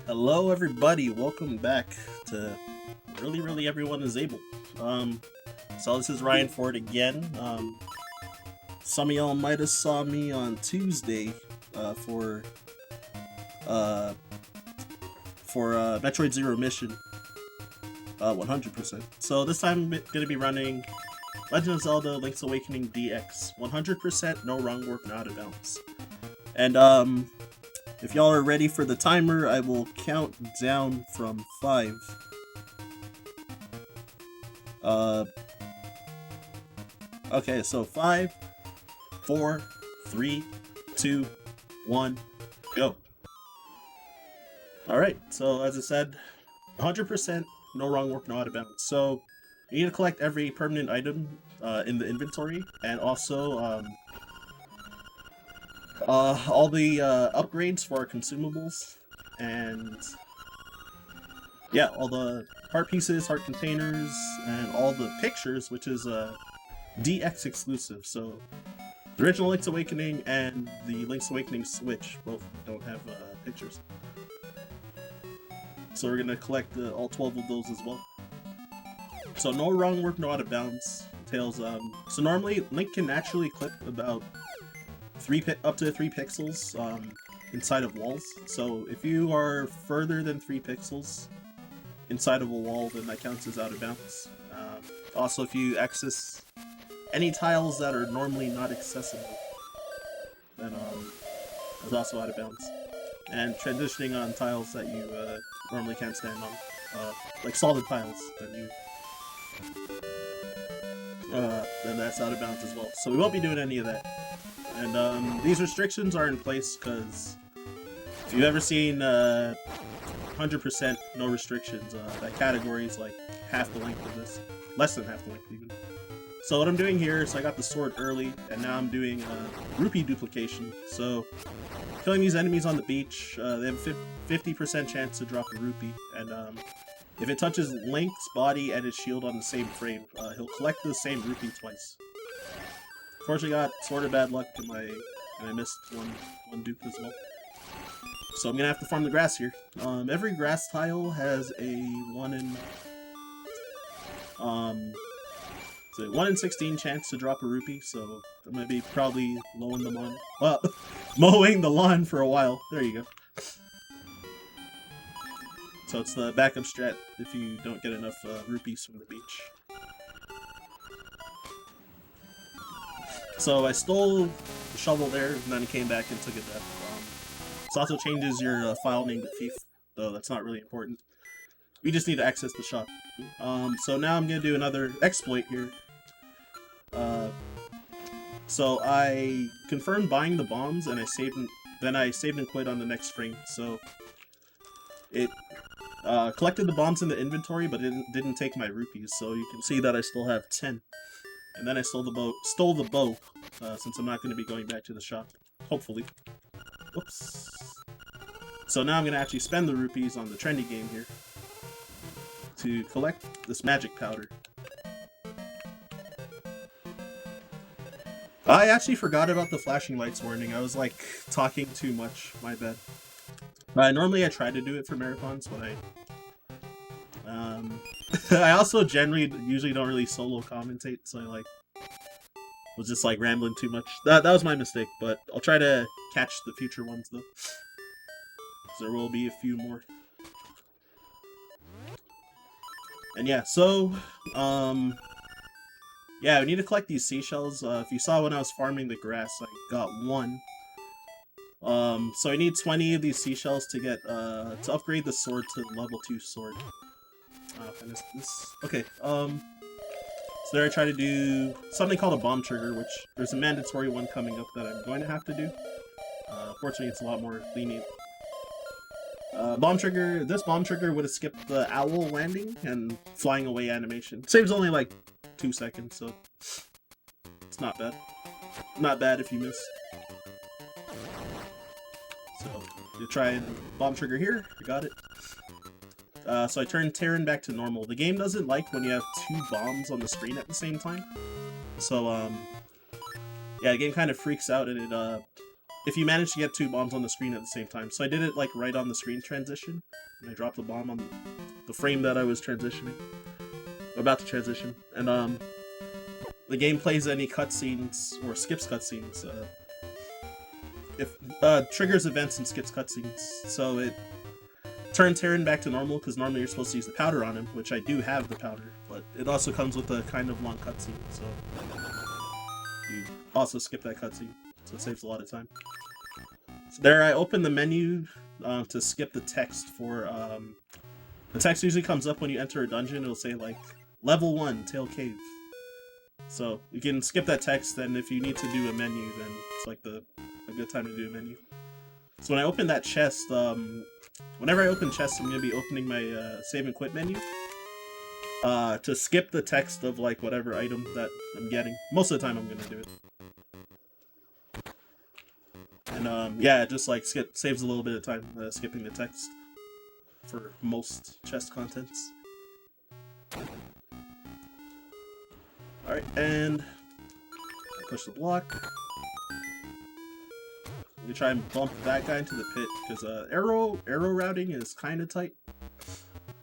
Hello everybody, welcome back to Really Everyone is Able. So this is Ryan Ford again. Some of y'all might have saw me on Tuesday for Metroid Zero Mission 100%. So this time I'm going to be running Legend of Zelda Link's Awakening DX 100%, no wrong work, no out of bounds. And if y'all are ready for the timer, I will count down from 5. Okay, so 5, 4, 3, 2, 1, go. Alright, so as I said, 100%, no wrong work, no out of bounds. So, you need to collect every permanent item in the inventory, and also, all the upgrades for our consumables, and yeah, all the heart pieces, heart containers, and all the pictures, which is DX exclusive. So the original Link's Awakening and the Link's Awakening Switch both don't have pictures. So we're gonna collect all 12 of those as well. So no wrong work, no out of bounds. Tails. So normally Link can actually clip about up to 3 pixels inside of walls. So if you are further than 3 pixels inside of a wall, then that counts as out of bounds. Also, if you access any tiles that are normally not accessible, then that's also out of bounds. And transitioning on tiles that you normally can't stand on, like solid tiles, then that's out of bounds as well. So we won't be doing any of that. And these restrictions are in place because if you've ever seen 100% no restrictions, that category is like half the length of this. Less than half the length even. So what I'm doing here is I got the sword early, and now I'm doing rupee duplication. So killing these enemies on the beach, they have a 50% chance to drop a rupee. And if it touches Link's body and his shield on the same frame, he'll collect the same rupee twice. Unfortunately, got sort of bad luck, and I missed one dupe as well. So I'm gonna have to farm the grass here. Every grass tile has a 1 in 16 chance to drop a rupee. So I'm gonna be probably mowing the lawn for a while. There you go. So it's the backup strat if you don't get enough rupees from the beach. So I stole the shovel there, and then I came back and took it back. This also changes your file name to Thief, though that's not really important. We just need to access the shop. So now I'm going to do another exploit here. So I confirmed buying the bombs, and then I saved and quit on the next frame. So it collected the bombs in the inventory, but it didn't take my rupees. So you can see that I still have 10. And then I stole the bow, since I'm not going to be going back to the shop, hopefully. Whoops. So now I'm going to actually spend the rupees on the trendy game here to collect this magic powder. I actually forgot about the flashing lights warning. I was like talking too much, my bad. Normally I try to do it for marathons, but I also usually don't really solo commentate, so I was just rambling too much. That was my mistake, but I'll try to catch the future ones though. So there will be a few more. And yeah, so yeah, we need to collect these seashells. If you saw when I was farming the grass, I got 1. So I need 20 of these seashells to get to upgrade the sword to level 2 sword. I missed this. Okay, so there I try to do something called a bomb trigger, which there's a mandatory one coming up that I'm going to have to do. Fortunately, it's a lot more lenient. This bomb trigger would have skipped the owl landing and flying away animation. Saves only like 2 seconds, so it's not bad. Not bad if you miss. So you try and bomb trigger here. You got it. So I turned Terran back to normal. The game doesn't like when you have 2 bombs on the screen at the same time. So, yeah, the game kind of freaks out, and it, if you manage to get 2 bombs on the screen at the same time. So I did it, like, right on the screen transition, and I dropped the bomb on the frame that I was transitioning. About to transition. And, the game plays any cutscenes, or skips cutscenes, triggers events and skips cutscenes. So it turn Terran back to normal, because normally you're supposed to use the powder on him, which I do have the powder, but it also comes with a kind of long cutscene, so you also skip that cutscene, so it saves a lot of time. So there I open the menu to skip the text for, the text usually comes up when you enter a dungeon. It'll say like, Level 1, Tail Cave. So you can skip that text, and if you need to do a menu, then it's like a good time to do a menu. So when I open that chest, whenever I open chests, I'm going to be opening my save and quit menu to skip the text of like whatever item that I'm getting. Most of the time I'm going to do it. And yeah, it just like saves a little bit of time skipping the text for most chest contents. Alright, and push the block. We try and bump that guy into the pit, because arrow routing is kind of tight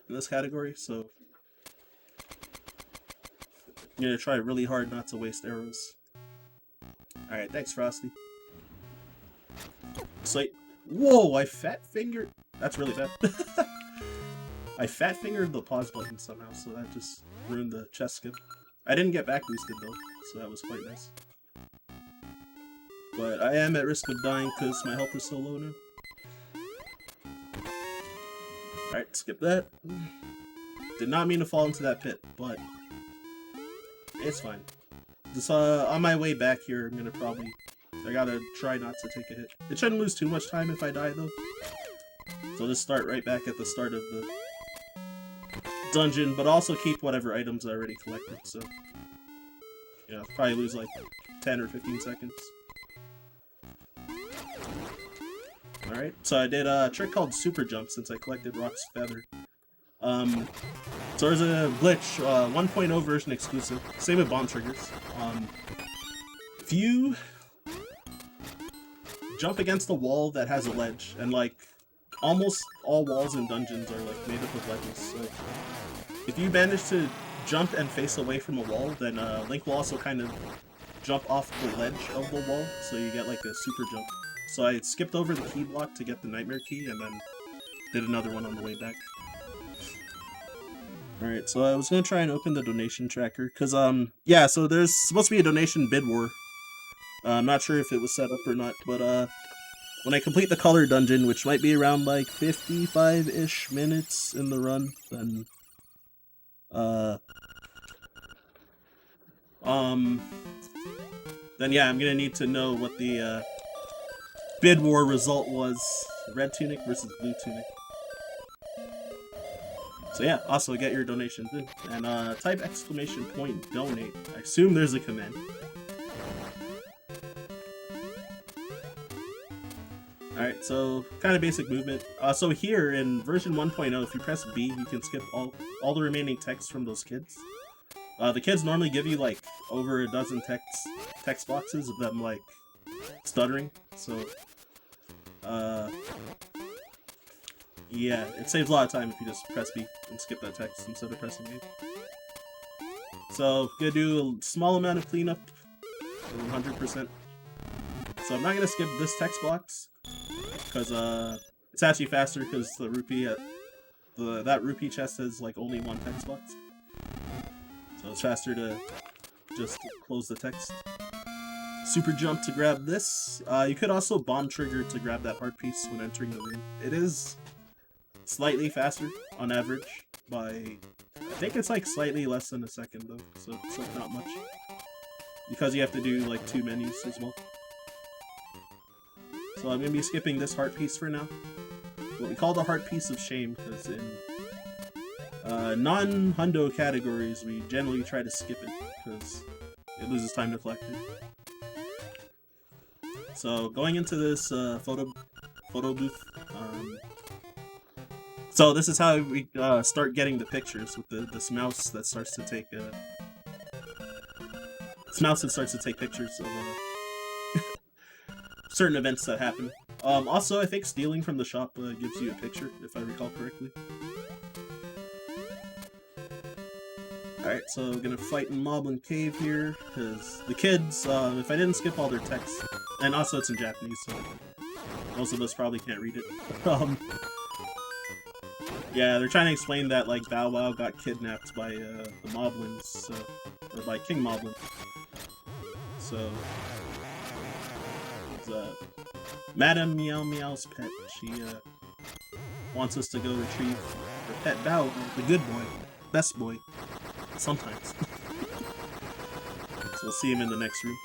in this category, so I'm gonna try really hard not to waste arrows. Alright, thanks, Frosty. So, whoa, I fat fingered. That's really bad. I fat fingered the pause button somehow, so that just ruined the chest skip. I didn't get back boosted though, so that was quite nice. But I am at risk of dying because my health is so low now. Alright, skip that. Did not mean to fall into that pit, but it's fine. Just on my way back here, I'm gonna I gotta try not to take a hit. It shouldn't lose too much time if I die though. So I'll just start right back at the start of the dungeon, but also keep whatever items I already collected, so yeah, probably lose like 10 or 15 seconds. Alright, so I did a trick called Super Jump since I collected Rock's Feather. So there's a glitch, 1.0 version exclusive, same with bomb triggers. If you jump against a wall that has a ledge, and like almost all walls in dungeons are like made up of ledges, so if you manage to jump and face away from a wall, then Link will also kind of jump off the ledge of the wall, so you get like a super jump. So I skipped over the key block to get the nightmare key, and then did another one on the way back. Alright, so I was gonna try and open the donation tracker, because yeah, so there's supposed to be a donation bid war. I'm not sure if it was set up or not, but when I complete the color dungeon, which might be around like 55-ish minutes in the run, then yeah, I'm gonna need to know what the bid war result was. Red tunic versus blue tunic. So yeah, also get your donations in, and type !donate. I assume there's a command. Alright, so kind of basic movement. So here in version 1.0, if you press B, you can skip all the remaining text from those kids. The kids normally give you like over a dozen text boxes of them like stuttering, so yeah, it saves a lot of time if you just press B and skip that text instead of pressing A. So gonna do a small amount of cleanup, 100%. So I'm not gonna skip this text box, because it's actually faster, because the rupee that rupee chest has like only one text box, so it's faster to just close the text. Super jump to grab this. You could also bomb trigger to grab that heart piece when entering the room. It is slightly faster on average by, I think it's like slightly less than a second though, so it's like not much, because you have to do like 2 menus as well. So I'm going to be skipping this heart piece for now. What we call the heart piece of shame, because in non-hundo categories we generally try to skip it, because it loses time to collect it. So going into this photo booth, So this is how we start getting the pictures with this mouse that starts to take pictures of certain events that happen. Also, I think stealing from the shop gives you a picture, if I recall correctly. Alright, so we're gonna fight in Moblin Cave here, because the kids, if I didn't skip all their text, and also it's in Japanese, so most of us probably can't read it. Yeah, they're trying to explain that, like, Bow Wow got kidnapped by the Moblins, so, or by King Moblin. So, it's, Madame Meow Meow's pet. She wants us to go retrieve her pet Bow Wow, the good boy, best boy, sometimes. So we'll see him in the next room.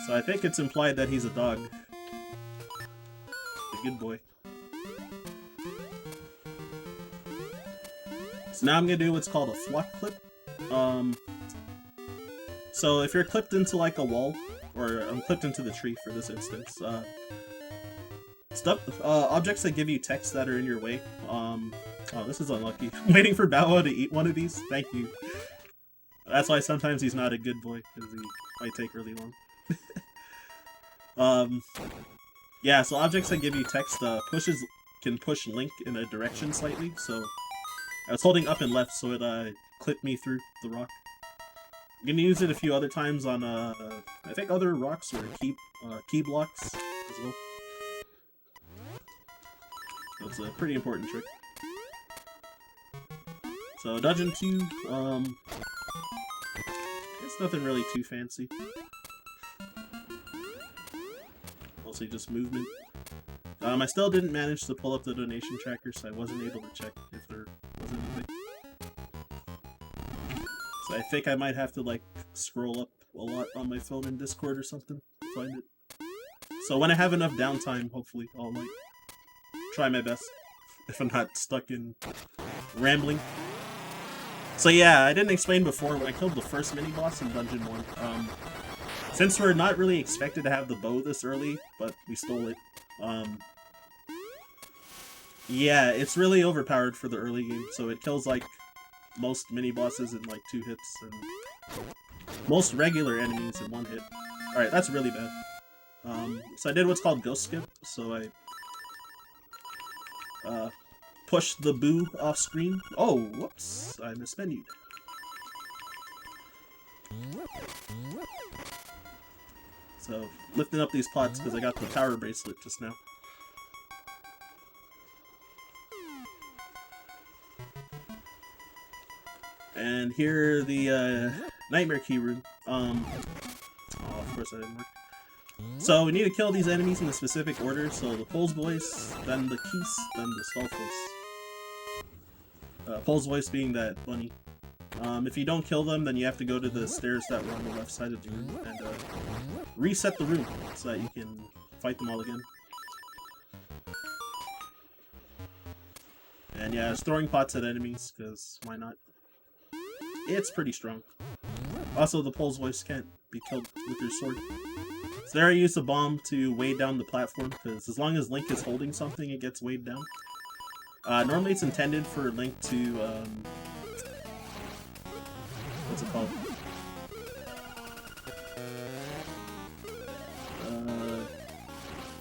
So I think it's implied that he's a dog. The good boy. So now I'm gonna do what's called a flock clip. So if you're clipped into like a wall, or I'm clipped into the tree for this instance, objects that give you text that are in your way. Oh, this is unlucky. I'm waiting for Bow Wow to eat one of these. Thank you. That's why sometimes he's not a good boy, because he might take really long. Yeah, so objects that give you text can push Link in a direction slightly, so I was holding up and left so it clipped me through the rock. I'm gonna use it a few other times on I think other rocks or key blocks as well. That's a pretty important trick. So Dungeon 2, it's nothing really too fancy. Mostly just movement. I still didn't manage to pull up the donation tracker, so I wasn't able to check if there was anything. So I think I might have to, like, scroll up a lot on my phone in Discord or something to find it. So when I have enough downtime, hopefully I'll, like, try my best. If I'm not stuck in rambling. So yeah, I didn't explain before, when I killed the first mini-boss in Dungeon 1, since we're not really expected to have the bow this early, but we stole it, yeah, it's really overpowered for the early game, so it kills, like, most mini-bosses in, like, 2 hits, and most regular enemies in 1 hit. Alright, that's really bad. So I did what's called Ghost Skip, so I pushed the boo off screen. Oh, whoops, I mismenued. So, lifting up these pots because I got the power bracelet just now. And here the Nightmare Key room. Oh, of course that didn't work. So we need to kill these enemies in a specific order. So the Pole's Voice, then the Keese, then the Skullface. Pole's Voice being that bunny. If you don't kill them, then you have to go to the stairs that were on the left side of the room and reset the room so that you can fight them all again. And yeah, it's throwing pots at enemies, because why not? It's pretty strong. Also, the Pole's Voice can't be killed with your sword. So there I used a bomb to weigh down the platform, because as long as Link is holding something, it gets weighed down. Normally it's intended for Link to, what's it called?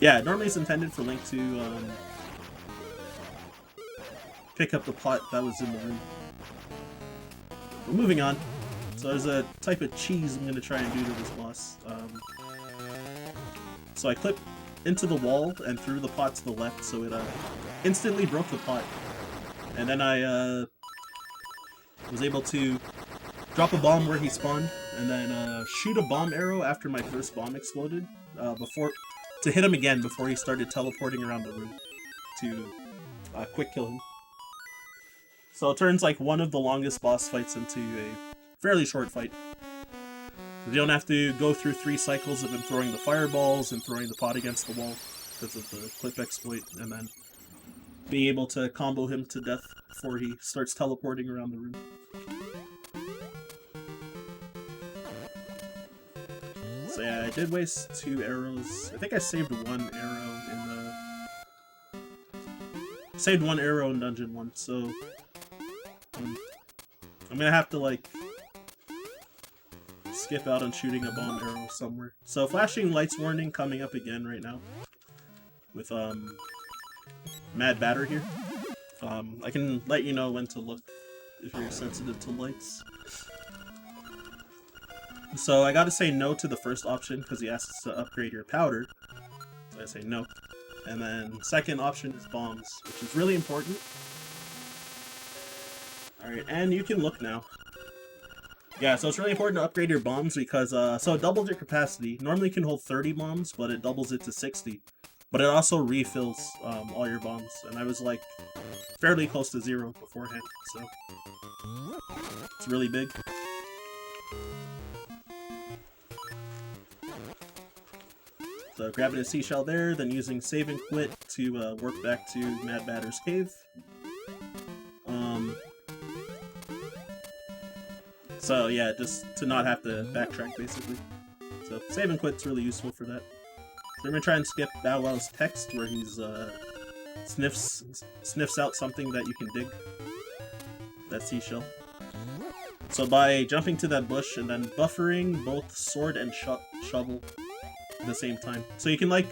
Yeah, normally it's intended for Link to, pick up the pot that was in the room. But moving on. So there's a type of cheese I'm going to try and do to this boss. So I clipped into the wall and threw the pot to the left, so it instantly broke the pot. And then I was able to drop a bomb where he spawned, and then shoot a bomb arrow after my first bomb exploded, to hit him again before he started teleporting around the room to quick kill him. So it turns like one of the longest boss fights into a fairly short fight. You don't have to go through 3 cycles of him throwing the fireballs and throwing the pot against the wall because of the clip exploit, and then being able to combo him to death before he starts teleporting around the room. So yeah, I did waste 2 arrows. I think I saved 1 arrow in the saved 1 arrow in Dungeon 1, so... I'm gonna have to, like... skip out on shooting a bomb arrow somewhere. So, flashing lights warning coming up again right now. With, Mad Batter here. I can let you know when to look if you're sensitive to lights. So I gotta say no to the first option because he asks to upgrade your powder. So I say no. And then second option is bombs, which is really important. Alright, and you can look now. Yeah, so it's really important to upgrade your bombs because, so it doubles your capacity. Normally you can hold 30 bombs, but it doubles it to 60. But it also refills all your bombs, and I was like fairly close to 0 beforehand, so it's really big. So grabbing a seashell there, then using save and quit to work back to Mad Batter's cave. So yeah, just to not have to backtrack basically. So save and quit's really useful for that. So we're gonna try and skip Bow Wow's text where he's sniffs out something that you can dig. That seashell. So by jumping to that bush and then buffering both sword and shovel at the same time. So you can like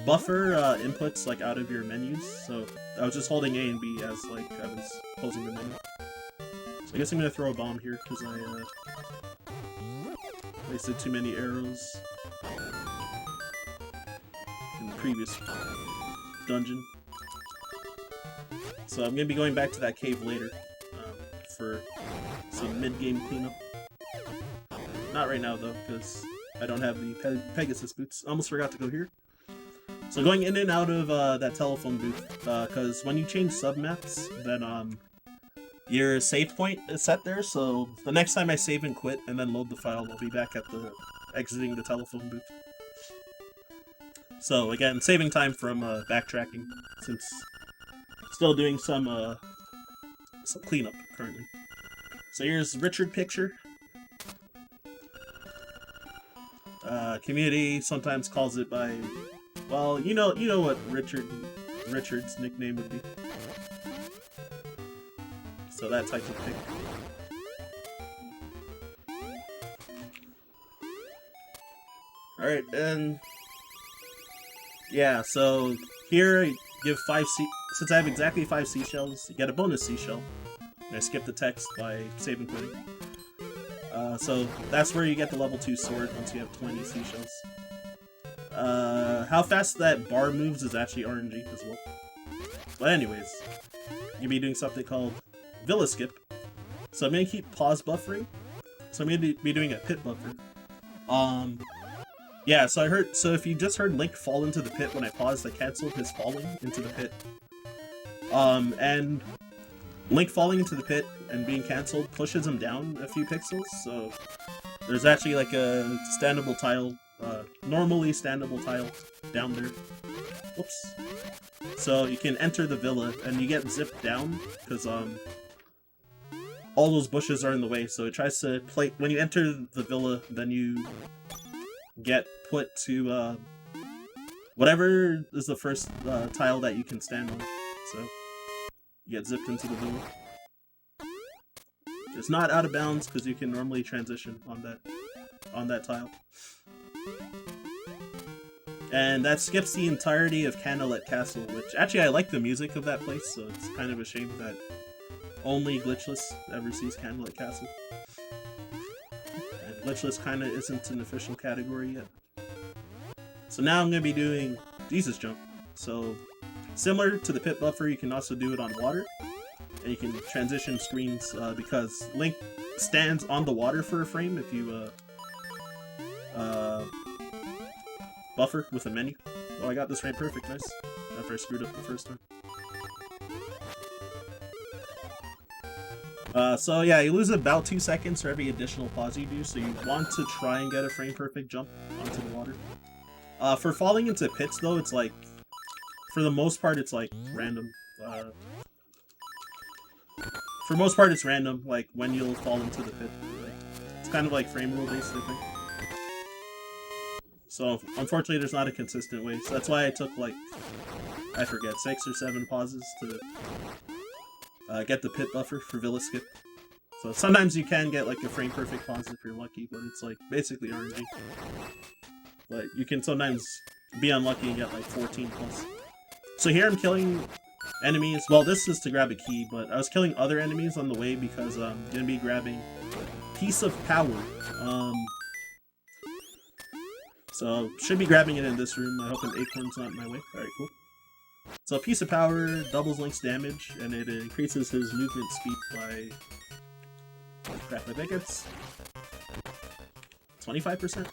buffer inputs like out of your menus. So I was just holding A and B as like I was closing the menu. So I guess I'm gonna throw a bomb here because I wasted too many arrows in the previous dungeon. So I'm gonna be going back to that cave later for some mid-game cleanup. Not right now though, because I don't have the Pegasus boots. Almost forgot to go here. So going in and out of that telephone booth, because when you change submaps, then your save point is set there. So the next time I save and quit and then load the file, I'll be back at the exiting the telephone booth. So again, saving time from backtracking since still doing some cleanup currently. So here's Richard picture. Community sometimes calls it by, well, you know what Richard's nickname would be. So that type of thing. Alright, and yeah, so here I give since I have exactly 5 seashells, you get a bonus seashell. And I skip the text by save and quitting. So that's where you get the level 2 sword once you have 20 seashells. How fast that bar moves is actually RNG as well. But anyways, you'll be doing something called Villa Skip. So I'm going to keep pause buffering. So I'm going to be doing a pit buffer. Yeah, so if you just heard Link fall into the pit when I paused, I canceled his falling into the pit. And Link falling into the pit and being cancelled pushes him down a few pixels, so there's actually like a standable tile, normally standable tile down there. Whoops. So you can enter the villa and you get zipped down because all those bushes are in the way, so it tries to play when you enter the villa, then you get put to whatever is the first tile that you can stand on. So you get zipped into the villa. It's not out of bounds because you can normally transition on that tile. And that skips the entirety of Candlelit Castle, which actually I like the music of that place, so it's kind of a shame that only Glitchless ever sees Candlelit Castle. And Glitchless kind of isn't an official category yet. So now I'm going to be doing Jesus Jump. So similar to the pit buffer, you can also do it on water. And you can transition screens because Link stands on the water for a frame if you buffer with a menu. Oh, I got this right perfect, nice. After I screwed up the first time. So yeah, you lose about 2 seconds for every additional pause you do, so you want to try and get a frame perfect jump onto the water. For falling into pits though, it's like, for the most part it's like random. For most part it's random, like when you'll fall into the pit. Like, it's kind of like frame rule based, I think. So unfortunately there's not a consistent way, so that's why I took like I forget, 6 or 7 pauses to get the pit buffer for Villa Skip. So sometimes you can get like a frame perfect pause if you're lucky, but it's like basically RNG. But you can sometimes be unlucky and get like 14 plus. So here I'm killing enemies. Well, this is to grab a key, but I was killing other enemies on the way because I'm gonna be grabbing Piece of Power. So should be grabbing it in this room. I hope an acorn's not in my way. Alright, cool. So Piece of Power doubles Link's damage, and it increases his movement speed by... oh, crap, I think it's 25%.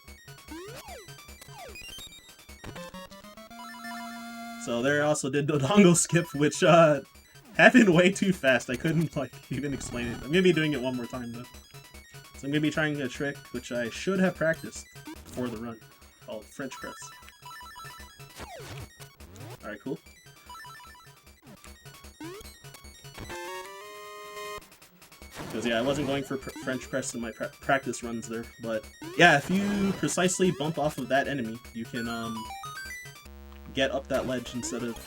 So there I also did Dodongo Skip, which happened way too fast. I couldn't like even explain it. I'm gonna be doing it one more time though. So I'm gonna be trying a trick which I should have practiced before the run, called French Press. Alright, cool. Because yeah, I wasn't going for French Press in my practice runs there, but yeah, if you precisely bump off of that enemy, you can get up that ledge instead of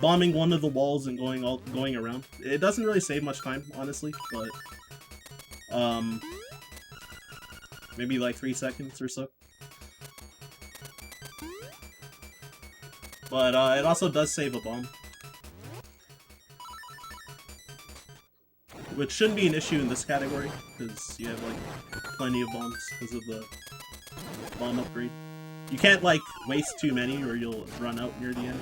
bombing one of the walls and going around. It doesn't really save much time, honestly, but maybe like 3 seconds or so. But it also does save a bomb, which shouldn't be an issue in this category because you have like plenty of bombs because of the bomb upgrade. You can't like waste too many or you'll run out near the end.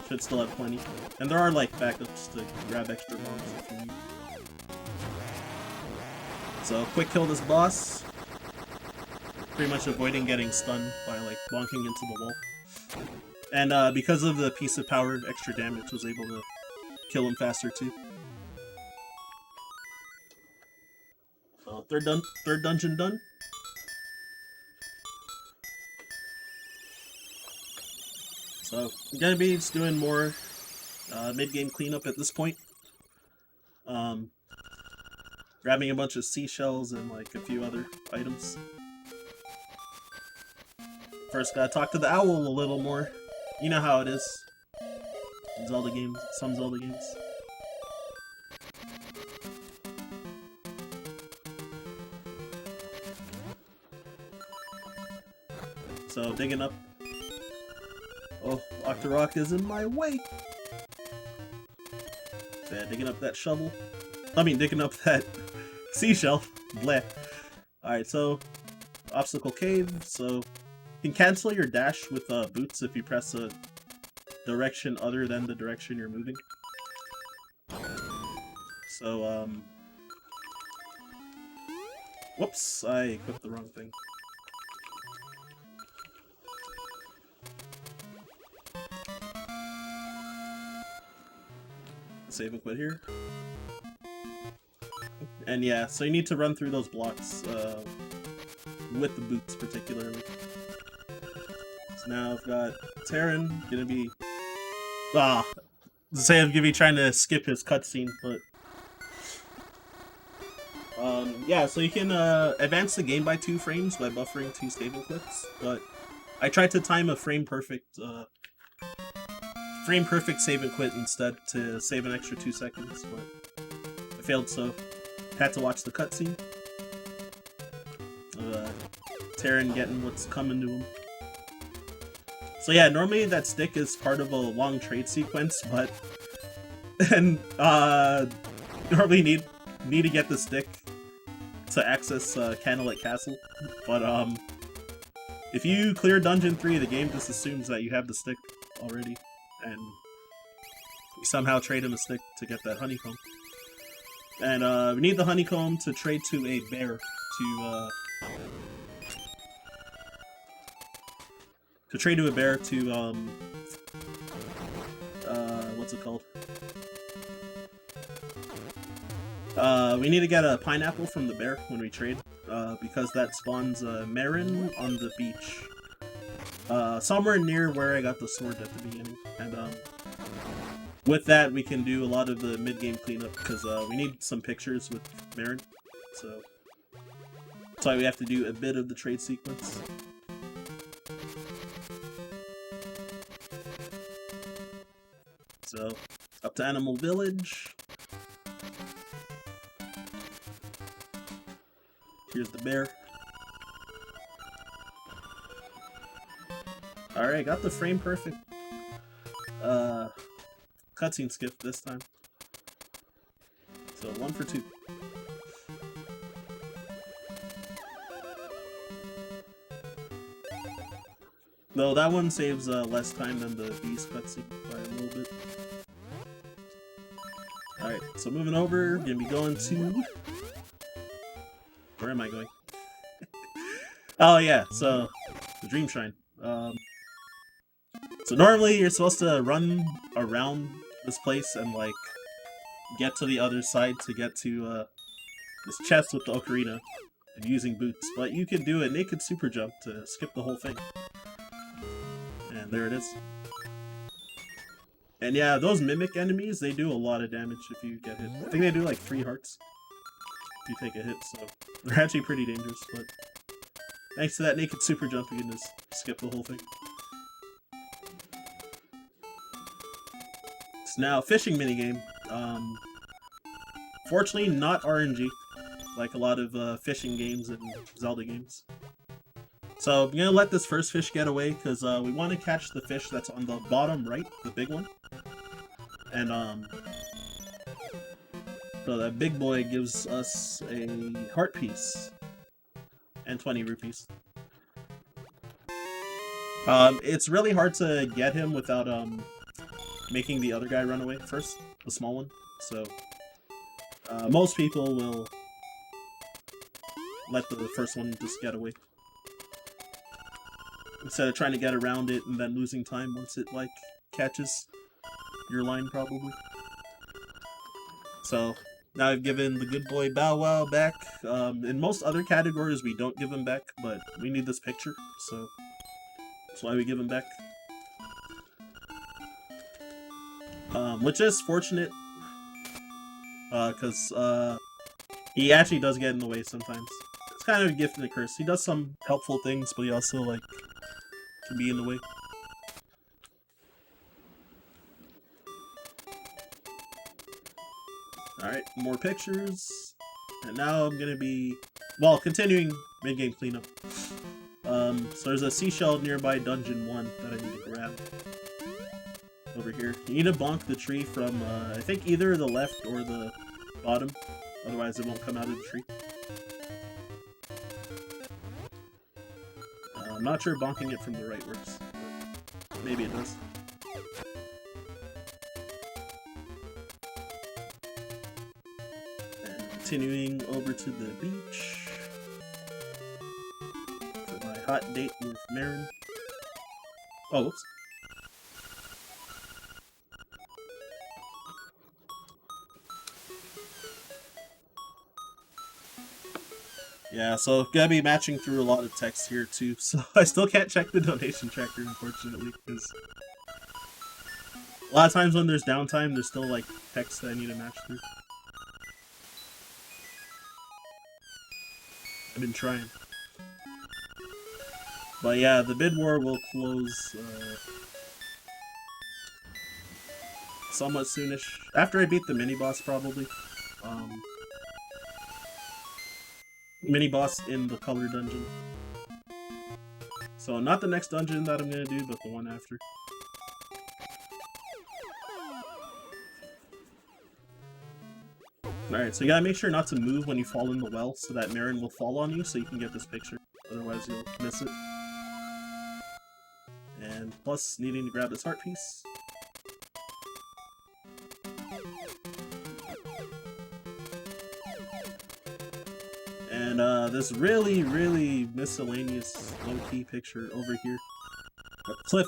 Should still have plenty. And there are like backups to grab extra bombs if you need. So quick kill this boss. Pretty much avoiding getting stunned by like bonking into the wall. And because of the Piece of Power extra damage, was able to kill him faster too. So third dungeon done. So I'm gonna be just doing more mid-game cleanup at this point. Grabbing a bunch of seashells and like a few other items. First gotta talk to the owl a little more. You know how it is. In Zelda games, some Zelda games. So digging up. Oh, Octorok is in my way! Yeah, digging up that shovel. I mean, digging up that seashell. Bleh. Alright, so obstacle cave. So you can cancel your dash with boots if you press a direction other than the direction you're moving. So, whoops, I equipped the wrong thing. Save and quit here. And yeah, so you need to run through those blocks with the boots particularly. So now I've got Terran gonna be say I'm gonna be trying to skip his cutscene, but yeah, so you can advance the game by 2 frames by buffering 2 save and quits, but I tried to time a frame perfect save and quit instead to save an extra 2 seconds, but I failed, so had to watch the cutscene. Terran getting what's coming to him. So yeah, normally that stick is part of a long trade sequence, but and normally need to get the stick to access Candlelit Castle, but if you clear Dungeon 3, the game just assumes that you have the stick already, and you somehow trade him a stick to get that honeycomb. And we need the honeycomb to trade to a bear to what's it called? We need to get a pineapple from the bear when we trade, because that spawns a Marin on the beach. Somewhere near where I got the sword at the beginning. And with that, we can do a lot of the mid-game cleanup, because we need some pictures with Marin. So that's why we have to do a bit of the trade sequence. So, up to Animal Village. Here's the bear. Alright, got the frame perfect. Cutscene skip this time. So 1 for 2. Though that one saves less time than the Beast cutscene by a little bit. Alright, so moving over, gonna be going to... Where am I going? Oh yeah, so the Dream Shrine. So normally you're supposed to run around this place and like get to the other side to get to this chest with the ocarina and using boots, but you can do a naked super jump to skip the whole thing. And there it is. And yeah, those mimic enemies, they do a lot of damage if you get hit. I think they do like 3 hearts if you take a hit, so they're actually pretty dangerous, but thanks to that naked super jump, you can just skip the whole thing. It's now a fishing minigame. Fortunately, not RNG, like a lot of fishing games and Zelda games. So I'm gonna let this first fish get away because we want to catch the fish that's on the bottom right, the big one. And so that big boy gives us a heart piece and 20 rupees. It's really hard to get him without making the other guy run away first, the small one. So most people will let the first one just get away instead of trying to get around it and then losing time once it like catches your line, probably. So now I've given the good boy Bow Wow back. In most other categories we don't give him back, but we need this picture, so that's why we give him back. Which is fortunate, because he actually does get in the way sometimes. It's kind of a gift and a curse. He does some helpful things, but he also like can be in the way. Alright, more pictures. And now I'm gonna be, well, continuing mid-game cleanup. So there's a seashell nearby Dungeon 1 that I need to grab. Over here. You need to bonk the tree from, I think either the left or the bottom. Otherwise it won't come out of the tree. I'm not sure bonking it from the right works. But maybe it does. Continuing over to the beach for my hot date with Marin. Oh, whoops. Yeah, so gonna be matching through a lot of text here too, so I still can't check the donation tracker, unfortunately, because a lot of times when there's downtime, there's still like text that I need to match through. I've been trying. But yeah, the bid war will close somewhat soonish. After I beat the mini-boss, probably. Mini-boss in the color dungeon. So not the next dungeon that I'm gonna do, but the one after. Alright, so you gotta make sure not to move when you fall in the well, so that Marin will fall on you, so you can get this picture. Otherwise you'll miss it. And plus, needing to grab this heart piece. And this really, really miscellaneous low-key picture over here. A cliff,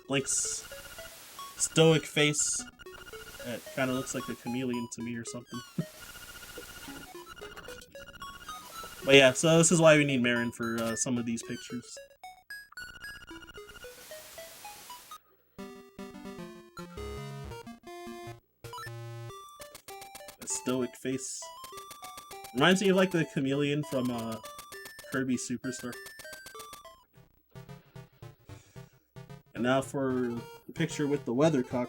Link's stoic face. It kind of looks like a chameleon to me or something. But yeah, so this is why we need Marin for some of these pictures. A stoic face. Reminds me of like the chameleon from Kirby Superstar. And now for the picture with the weathercock.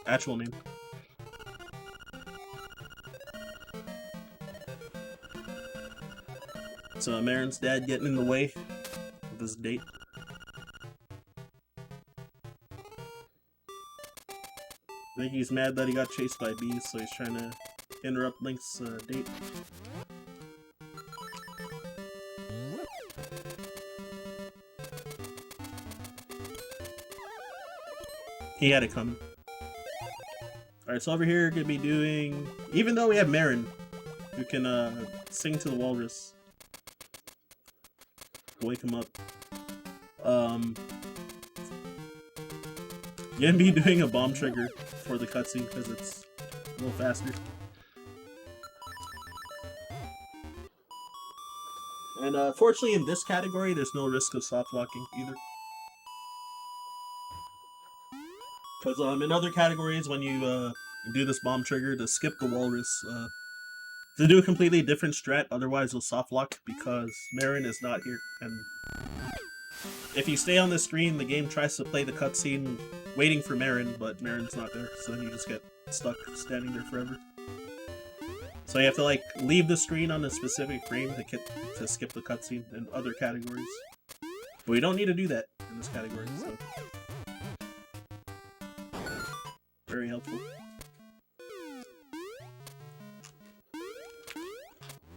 actual name. So Marin's dad getting in the way of his date. I think he's mad that he got chased by bees, so he's trying to interrupt Link's date. He had it coming. Alright, so over here, gonna be doing... Even though we have Marin, who can sing to the walrus. Wake him up. You're gonna be doing a bomb trigger for the cutscene because it's a little faster. And fortunately in this category there's no risk of soft locking either. Because in other categories when you do this bomb trigger to skip the walrus, to do a completely different strat, otherwise you'll soft lock because Marin is not here. And if you stay on the screen, the game tries to play the cutscene waiting for Marin, but Marin's not there, so then you just get stuck standing there forever. So you have to like leave the screen on a specific frame to skip the cutscene in other categories. But we don't need to do that in this category, so very helpful.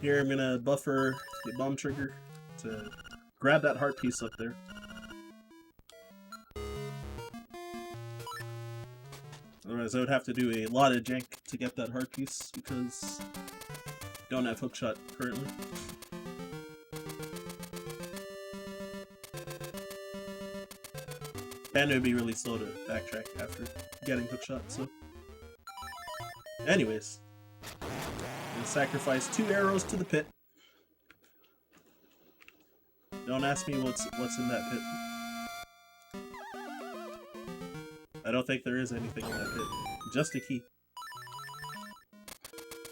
Here I'm gonna buffer the bomb trigger to grab that heart piece up there. Otherwise I would have to do a lot of jank to get that heart piece because I don't have hookshot currently. And it would be really slow to backtrack after getting hookshot, so... Anyways. I'm gonna sacrifice 2 arrows to the pit. Don't ask me what's in that pit. I don't think there is anything in that pit. Just a key.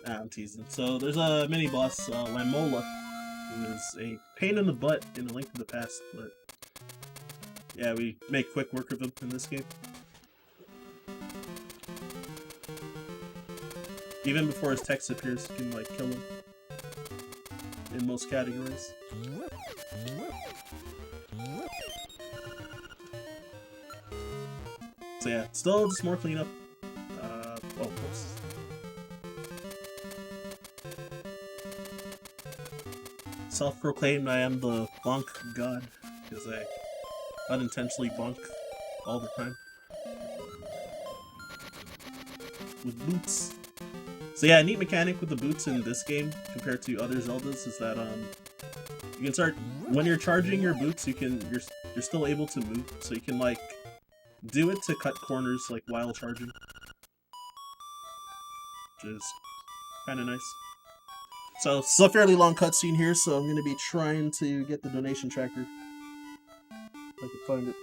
Ah, I'm teasing. So there's a mini boss, Lamola, who is a pain in the butt in A Link to the Past, but yeah, we make quick work of him in this game. Even before his text appears, you can like kill him in most categories. So yeah, still just more cleanup. Oh, whoops. Self-proclaimed I am the bonk god, because I unintentionally bonk all the time. With boots. So yeah, a neat mechanic with the boots in this game, compared to other Zeldas, is that you can start, when you're charging your boots, you're still able to move, so you can like do it to cut corners like while charging, which is kind of nice. So it's a fairly long cutscene here, so I'm going to be trying to get the donation tracker if I can find it.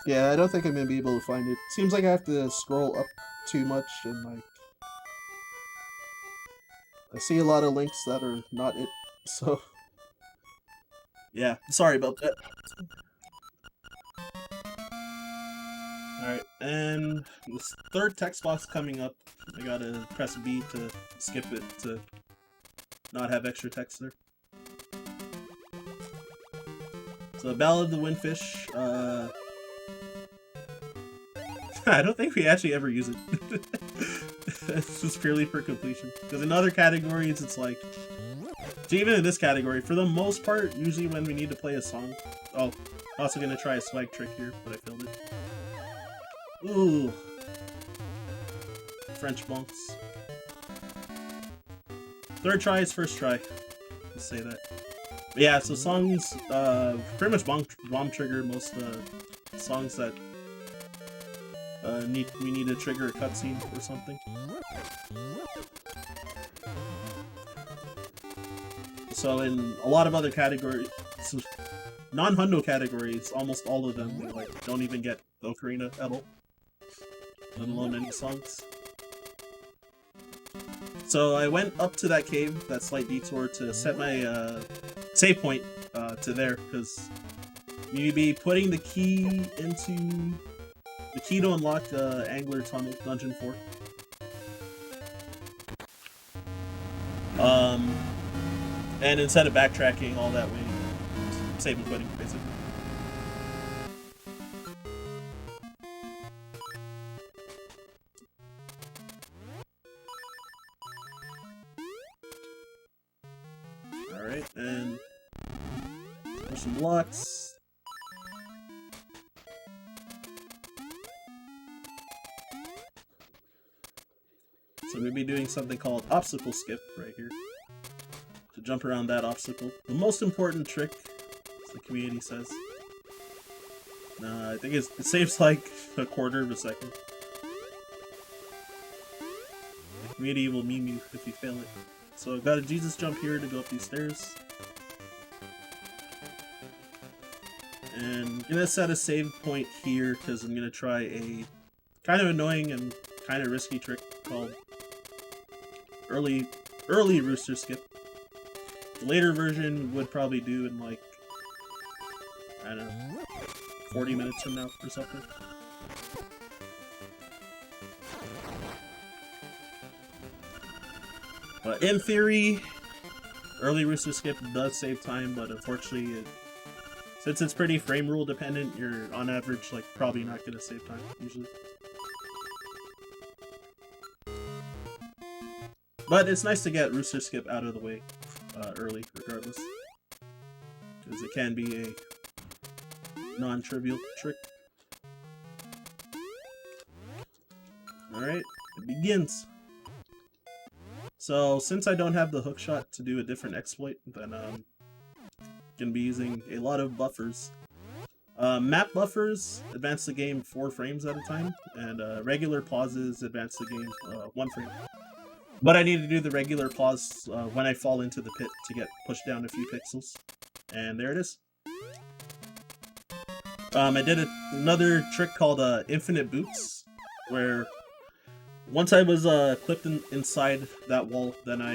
Yeah, I don't think I'm going to be able to find it. Seems like I have to scroll up too much, and like I see a lot of links that are not it, so yeah, sorry about that. Alright, and this third text box coming up, I gotta press B to skip it to not have extra text there. So Ballad of the Windfish, I don't think we actually ever use it. It's just purely for completion. Because in other categories, it's like... So even in this category, for the most part, usually when we need to play a song... Oh, also gonna try a swag trick here, but I failed it. Ooh. French bonks. Third try is first try. Let's say that. But yeah, so songs, pretty much bomb trigger most songs that we need to trigger a cutscene or something. So in a lot of other categories, non-hundo categories, almost all of them, we like don't even get the ocarina at all, let alone any songs. So I went up to that cave, that slight detour, to set my save point to there, because you'd be putting the key to unlock Angler Tunnel Dungeon 4. And instead of backtracking all that way, save and quitting, basically. Alright, and there's some blocks. So we'll be doing something called obstacle skip right here. To jump around that obstacle. The most important trick, as the community says. I think it saves like a quarter of a second. The community will meme you if you fail it. So I've got a Jesus jump here to go up these stairs. And I'm gonna set a save point here because I'm gonna try a kind of annoying and kind of risky trick called early rooster skip. The later version would probably do in like, I don't know, 40 minutes from now or something. But in theory, early rooster skip does save time, but unfortunately, since it's pretty frame rule dependent, you're on average like probably not gonna save time usually. But it's nice to get rooster skip out of the way early, regardless, because it can be a non-trivial trick. Alright, it begins. So, since I don't have the hookshot to do a different exploit, then I'm gonna be using a lot of buffers. Map buffers advance the game 4 frames at a time, and regular pauses advance the game 1 frame. But I need to do the regular pause when I fall into the pit to get pushed down a few pixels. And there it is. I did another trick called Infinite Boots, where once I was clipped inside that wall, then I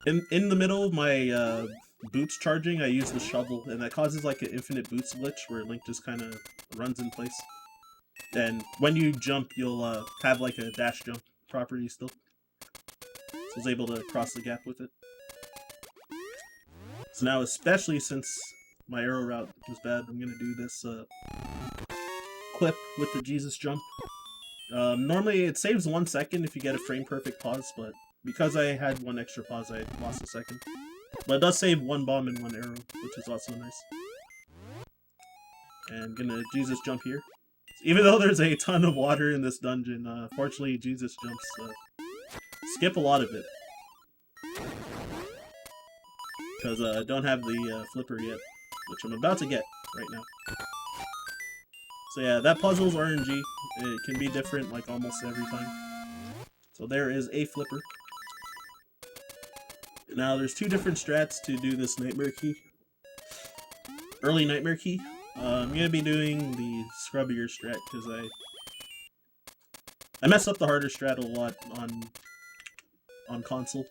in the middle of my boots charging, I use the shovel, and that causes like an infinite boots glitch where Link just kind of runs in place. And when you jump, you'll have like a dash jump property still. So I was able to cross the gap with it. So now, especially since my arrow route was bad, I'm gonna do this clip with the Jesus jump. Normally it saves 1 second if you get a frame perfect pause, but because I had 1 extra pause, I lost a second. But it does save 1 bomb and 1 arrow, which is also nice. And I'm gonna Jesus jump here. Even though there's a ton of water in this dungeon, fortunately Jesus jumps skip a lot of it. Because I don't have the flipper yet, which I'm about to get right now. So yeah, that puzzle's RNG. It can be different like almost every time. So there is a flipper. Now there's 2 different strats to do this nightmare key. Early nightmare key. I'm gonna be doing the scrubbier strat because I mess up the harder strat a lot on console.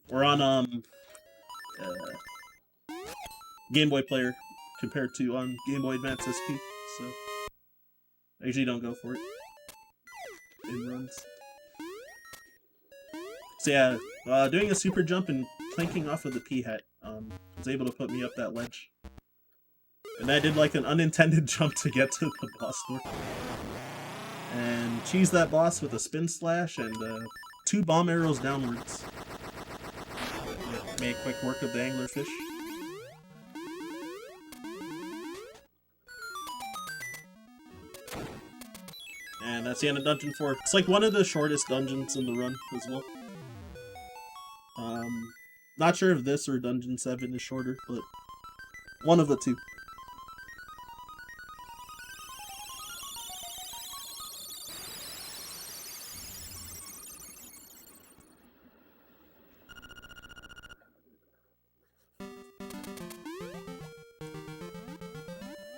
Or on Game Boy player compared to on Game Boy Advance SP, so I usually don't go for it in runs. So yeah, doing a super jump and planking off of the P-hat was able to put me up that ledge. And I did like an unintended jump to get to the boss door. And cheese that boss with a spin slash and 2 bomb arrows downwards. Make quick work of the anglerfish. And that's the end of Dungeon 4. It's like one of the shortest dungeons in the run as well. Not sure if this or Dungeon 7 is shorter, but one of the 2.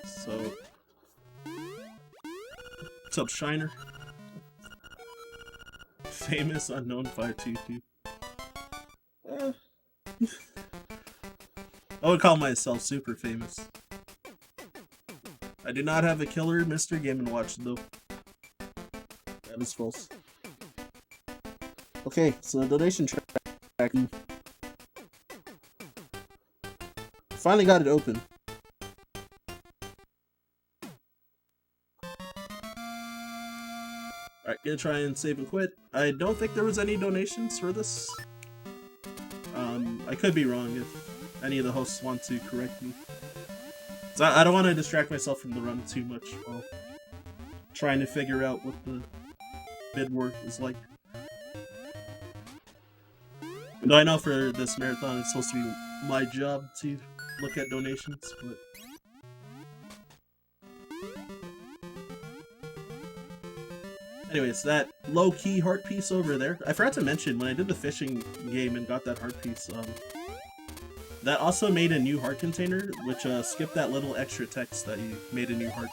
So What's up, Shiner? Famous unknown 522. I would call myself super famous. I do not have a killer Mr. Game & Watch though. That is false. Okay, so donation track. Finally got it open. Alright, gonna try and save and quit. I don't think there was any donations for this. I could be wrong if any of the hosts want to correct me. So I don't want to distract myself from the run too much while trying to figure out what the bid war is like. Though I know for this marathon it's supposed to be my job to look at donations, but... Anyways, that low-key heart piece over there, I forgot to mention, when I did the fishing game and got that heart piece, that also made a new heart container, which skipped that little extra text that you made a new heart.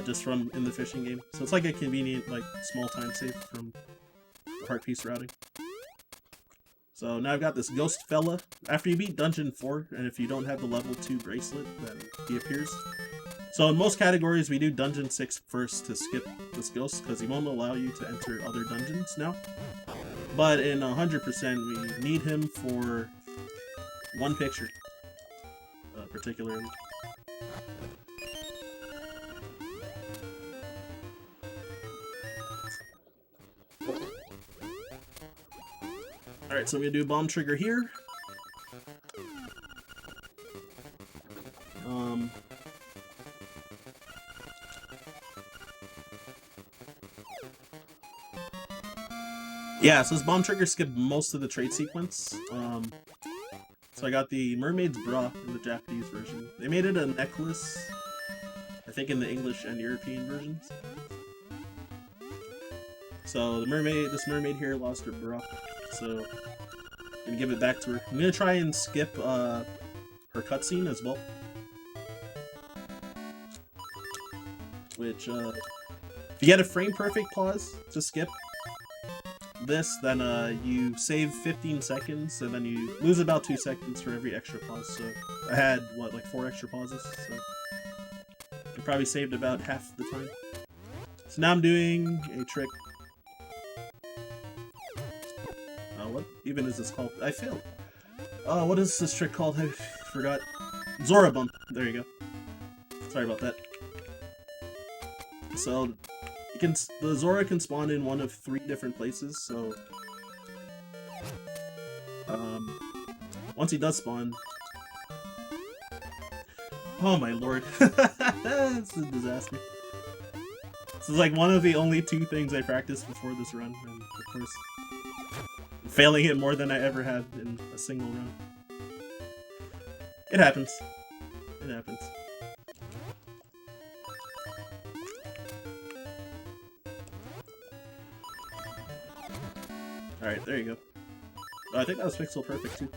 Just from in the fishing game. So it's like a convenient, like, small time save from the heart piece routing. So now I've got this ghost fella. After you beat Dungeon 4, and if you don't have the level 2 bracelet, then he appears. So in most categories, we do Dungeon 6 first to skip this ghost, because he won't allow you to enter other dungeons now. But in 100%, we need him for one picture, particularly. Alright, so I'm going to do bomb trigger here. Yeah, so this bomb trigger skipped most of the trade sequence. So I got the mermaid's bra in the Japanese version. They made it a necklace, I think in the English and European versions. So the mermaid, this mermaid here lost her bra, so I'm gonna give it back to her. I'm gonna try and skip her cutscene as well. Which, if you get a frame perfect pause to skip this, then you save 15 seconds, and then you lose about 2 seconds for every extra pause. So I had, what, like 4 extra pauses, so I probably saved about half the time. So now I'm doing a trick. What even is this called? I failed. What is this trick called? I forgot. Zora Bump. There you go. Sorry about that. So the Zora can spawn in one of 3 different places, so once he does spawn, oh my lord, it's a disaster. This is like one of the only 2 things I practiced before this run, and of course, failing it more than I ever have in a single run. It happens. It happens. Alright, there you go. Oh, I think that was pixel perfect too.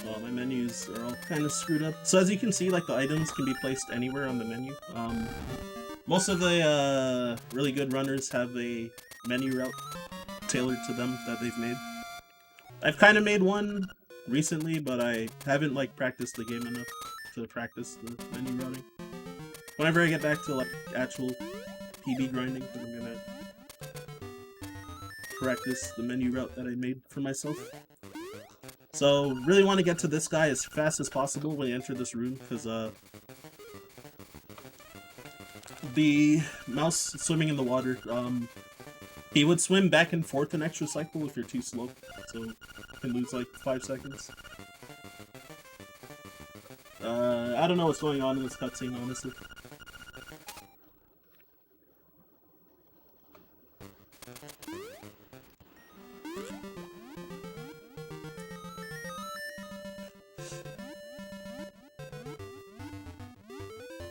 Well, my menus are all kind of screwed up. So as you can see, like, the items can be placed anywhere on the menu. Most of the really good runners have a menu route tailored to them that they've made. I've kind of made one recently, but I haven't, like, practiced the game enough to practice the menu routing. Whenever I get back to, like, actual PB grinding, then I'm gonna practice the menu route that I made for myself. So, really want to get to this guy as fast as possible when you enter this room, because the mouse swimming in the water, he would swim back and forth an extra cycle if you're too slow, so you can lose like 5 seconds. I don't know what's going on in this cutscene, honestly.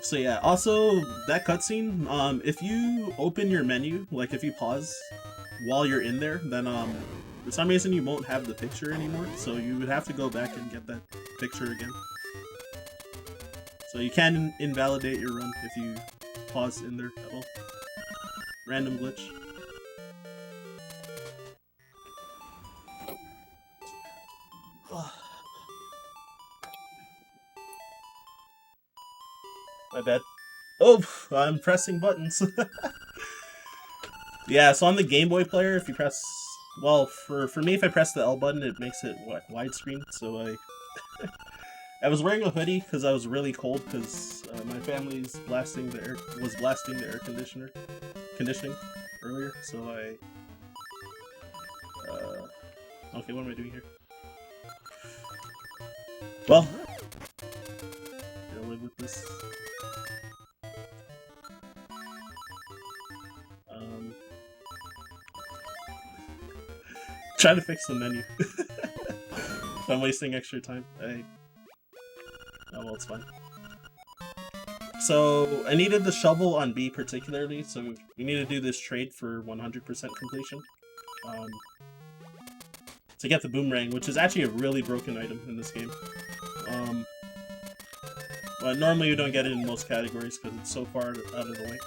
So yeah, also, that cutscene, if you open your menu, like if you pause while you're in there, then for some reason you won't have the picture anymore, so you would have to go back and get that picture again. So you can invalidate your run if you pause in there at all. Random glitch. My bad. Oh, I'm pressing buttons. Yeah, so on the Game Boy player, if you press... Well, for me, if I press the L button, it makes it widescreen, so I was wearing a hoodie because I was really cold because my family's blasting the air conditioning earlier, so okay, what am I doing here? Well, gotta live with this. Trying to fix the menu. If I'm wasting extra time, oh well, it's fine. So, I needed the shovel on B particularly, so we need to do this trade for 100% completion. To get the Boomerang, which is actually a really broken item in this game. But normally you don't get it in most categories because it's so far out of the way.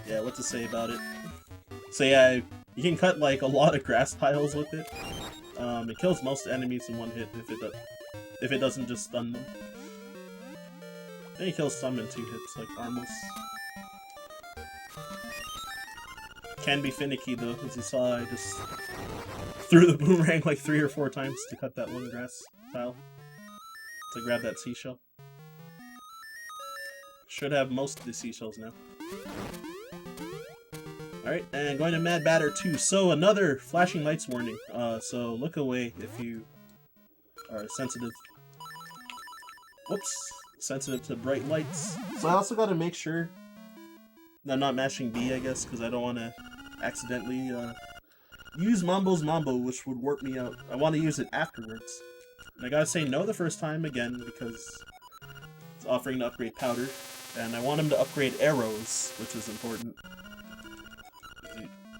Yeah, what to say about it. So yeah, you can cut like a lot of grass tiles with it. It kills most enemies in one hit if it doesn't just stun them. Then it kills some in 2 hits, like Armos. Can be finicky though, as you saw, I just threw the Boomerang like 3 or 4 times to cut that one grass tile. To grab that seashell. Should have most of the seashells now. Alright, and going to Mad Batter 2. So another flashing lights warning. So look away if you are sensitive. Whoops. Sensitive to bright lights. So I also gotta make sure that I'm not mashing B, I guess, because I don't want to accidentally use Mambo's Mambo, which would warp me out. I want to use it afterwards. And I gotta say no the first time again, because it's offering to upgrade Powder. And I want him to upgrade Arrows, which is important.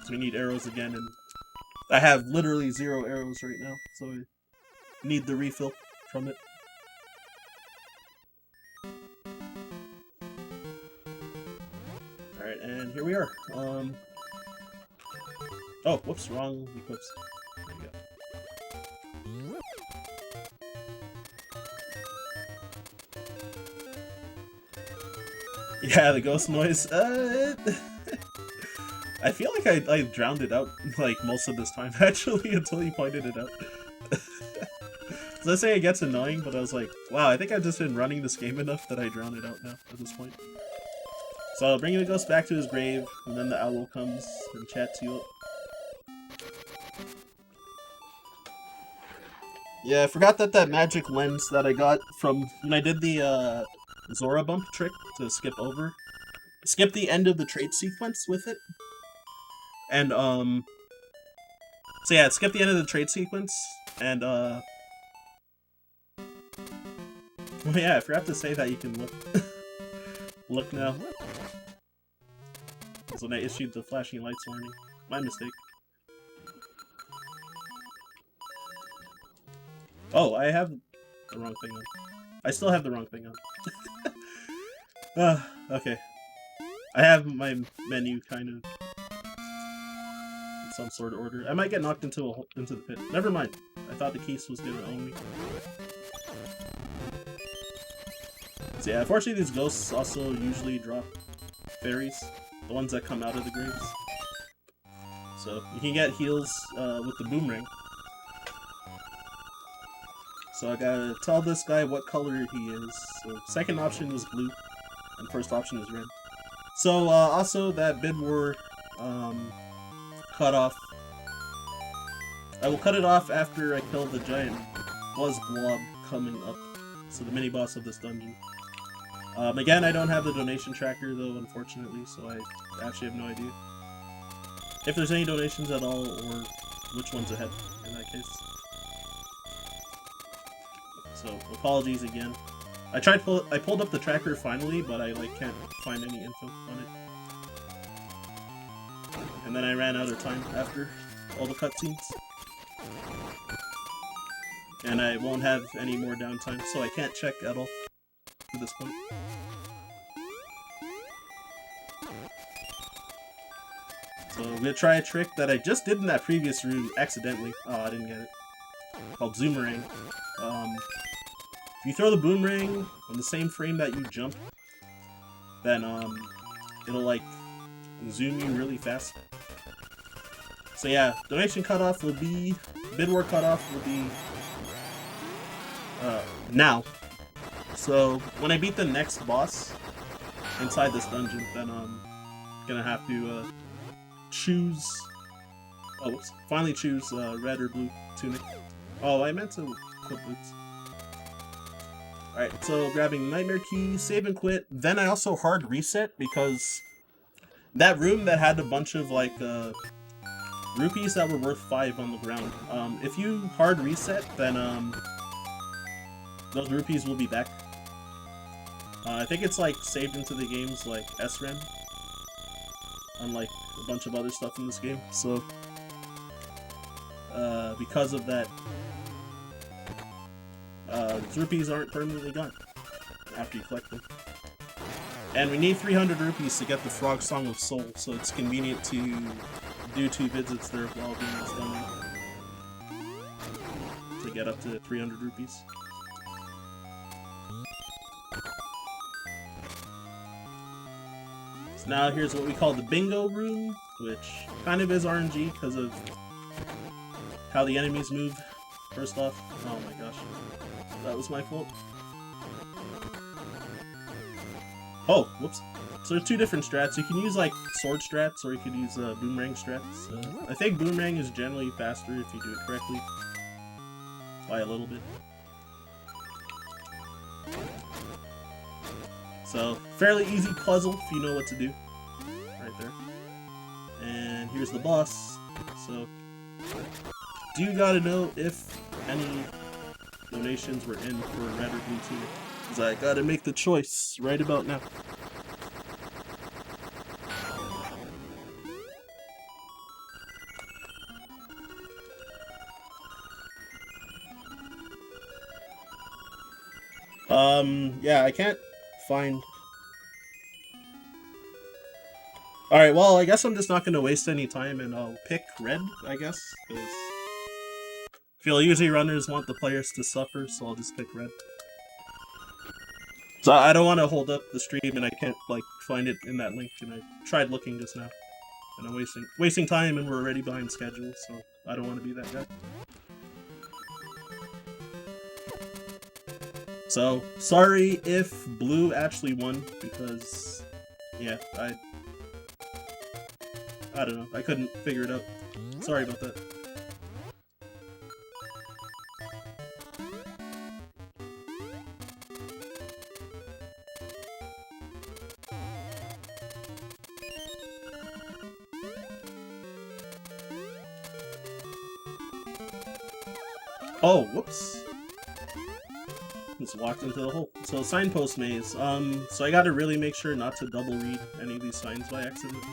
So we need arrows again, and I have literally 0 arrows right now, so I need the refill from it. Alright, and here we are. Oh, whoops, wrong equips. There we go. Yeah, the ghost noise. I feel like I drowned it out like most of this time actually until you pointed it out. So let's say it gets annoying, but I was like, wow, I think I've just been running this game enough that I drown it out now at this point. So I'll bring the ghost back to his grave, and then the owl comes and chats you up. Yeah, I forgot that magic lens that I got from when I did the Zora bump trick to skip the end of the trade sequence with it. And, so yeah, skip the end of the trade sequence, and, well, yeah, I forgot to say that you can look. Look now. That's when I issued the flashing lights warning. My mistake. Oh, I have the wrong thing on. I still have the wrong thing on. Okay. I have my menu kind of in some sort of order. I might get knocked into the pit. Never mind. I thought the keys was gonna own me. So yeah, unfortunately these ghosts also usually drop fairies. The ones that come out of the graves. So you can get heals with the Boomerang. So I gotta tell this guy what color he is. So second option is blue, and first option is red. So also that Bid War cut off. I will cut it off after I kill the giant buzz blob coming up. So the mini boss of this dungeon. Again, I don't have the donation tracker though, unfortunately, so I actually have no idea if there's any donations at all, or which one's ahead in that case. So apologies again. I pulled up the tracker finally, but I can't find any info on it. and then I ran out of time after all the cutscenes. And I won't have any more downtime, so I can't check at all at this point. So I'm gonna try a trick that I just did in that previous room accidentally. Oh, I didn't get it. Called Boomerang. If you throw the boomerang on the same frame that you jump, then it'll like zoom you really fast. So yeah, donation cutoff will be, bid war cutoff will be now. So when I beat the next boss inside this dungeon, then I'm gonna have to choose. Oh, whoops, finally choose red or blue tunic. Oh, I meant to equip boots. Alright, so grabbing Nightmare Key, save and quit. Then I also hard reset because that room that had a bunch of like rupees that were worth 5 on the ground. If you hard reset, then those rupees will be back. I think it's like saved into the game's like SRAM, unlike a bunch of other stuff in this game. So because of that, these rupees aren't permanently gone after you collect them. And we need 300 rupees to get the Frog Song of Soul, so it's convenient to do 2 visits there while being this dungeon to get up to 300 rupees. So now here's what we call the bingo room, which kind of is RNG because of how the enemies move. First off, oh my gosh, that was my fault. Oh, whoops. So there's 2 different strats. You can use like sword strats, or you could use boomerang strats. I think boomerang is generally faster if you do it correctly, by a little bit. So fairly easy puzzle if you know what to do. Right there. And here's the boss. So do you gotta know if any donations were in for red or blue tunic? Because I gotta make the choice right about now. Yeah, I can't find... Alright, well, I guess I'm just not gonna waste any time and I'll pick red, I guess, because I feel usually runners want the players to suffer, so I'll just pick red. So I don't want to hold up the stream and I can't, like, find it in that link, and I tried looking just now. And I'm wasting time and we're already behind schedule, so I don't want to be that guy. So, sorry if blue actually won, because, yeah, I don't know, I couldn't figure it out. Sorry about that. Oh, whoops. Just walked into the hole. So, Signpost Maze. So I gotta really make sure not to double read any of these signs by accident.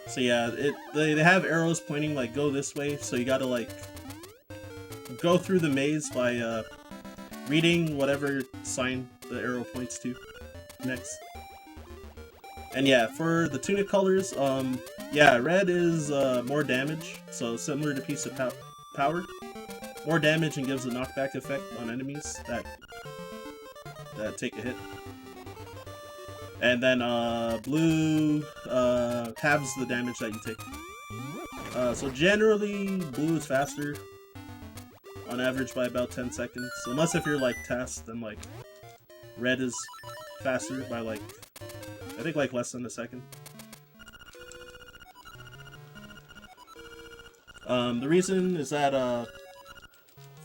So yeah, they have arrows pointing like go this way, so you gotta like go through the maze by reading whatever sign the arrow points to next. And yeah, for the tunic colors, yeah, red is more damage, so similar to Piece of Power. More damage and gives a knockback effect on enemies that take a hit. And then blue halves the damage that you take. So generally, blue is faster, on average by about 10 seconds. So unless if you're like tasked, then like red is faster by like, I think like less than a second. The reason is that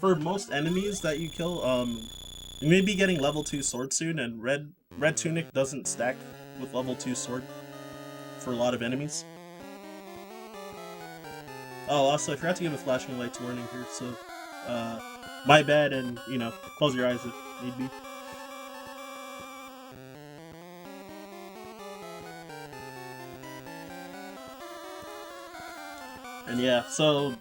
for most enemies that you kill, you may be getting level 2 sword soon, and red tunic doesn't stack with level 2 sword for a lot of enemies. Oh, also I forgot to give a flashing lights warning here, so my bad, and, you know, close your eyes if need be. And yeah, so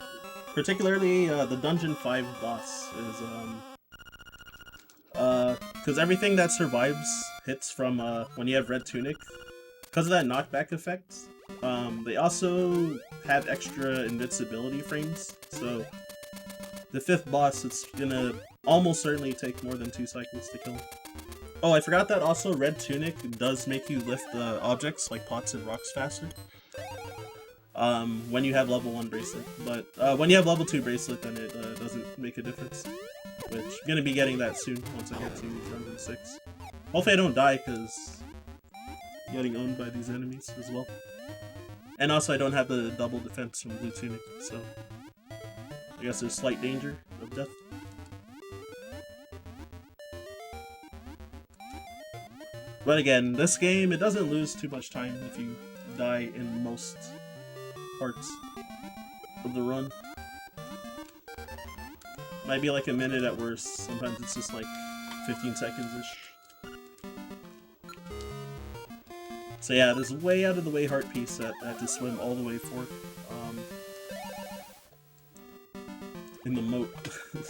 particularly the Dungeon 5 boss is because everything that survives hits from when you have Red Tunic, because of that knockback effect. They also have extra invincibility frames, so the 5th boss, it's gonna almost certainly take more than 2 cycles to kill him. Oh, I forgot that also Red Tunic does make you lift objects like pots and rocks faster. When you have level 1 bracelet, but when you have level 2 bracelet, then it doesn't make a difference. Which I'm gonna be getting that soon once I get to Dungeon 6. Hopefully I don't die, because I'm getting owned by these enemies as well. And also I don't have the double defense from Blue Tunic, so I guess there's slight danger of death. But again, this game, it doesn't lose too much time if you die in most parts of the run. Might be like a minute at worst, sometimes it's just like 15 seconds-ish. So yeah, this way out of the way heart piece that I have to swim all the way for. In the moat.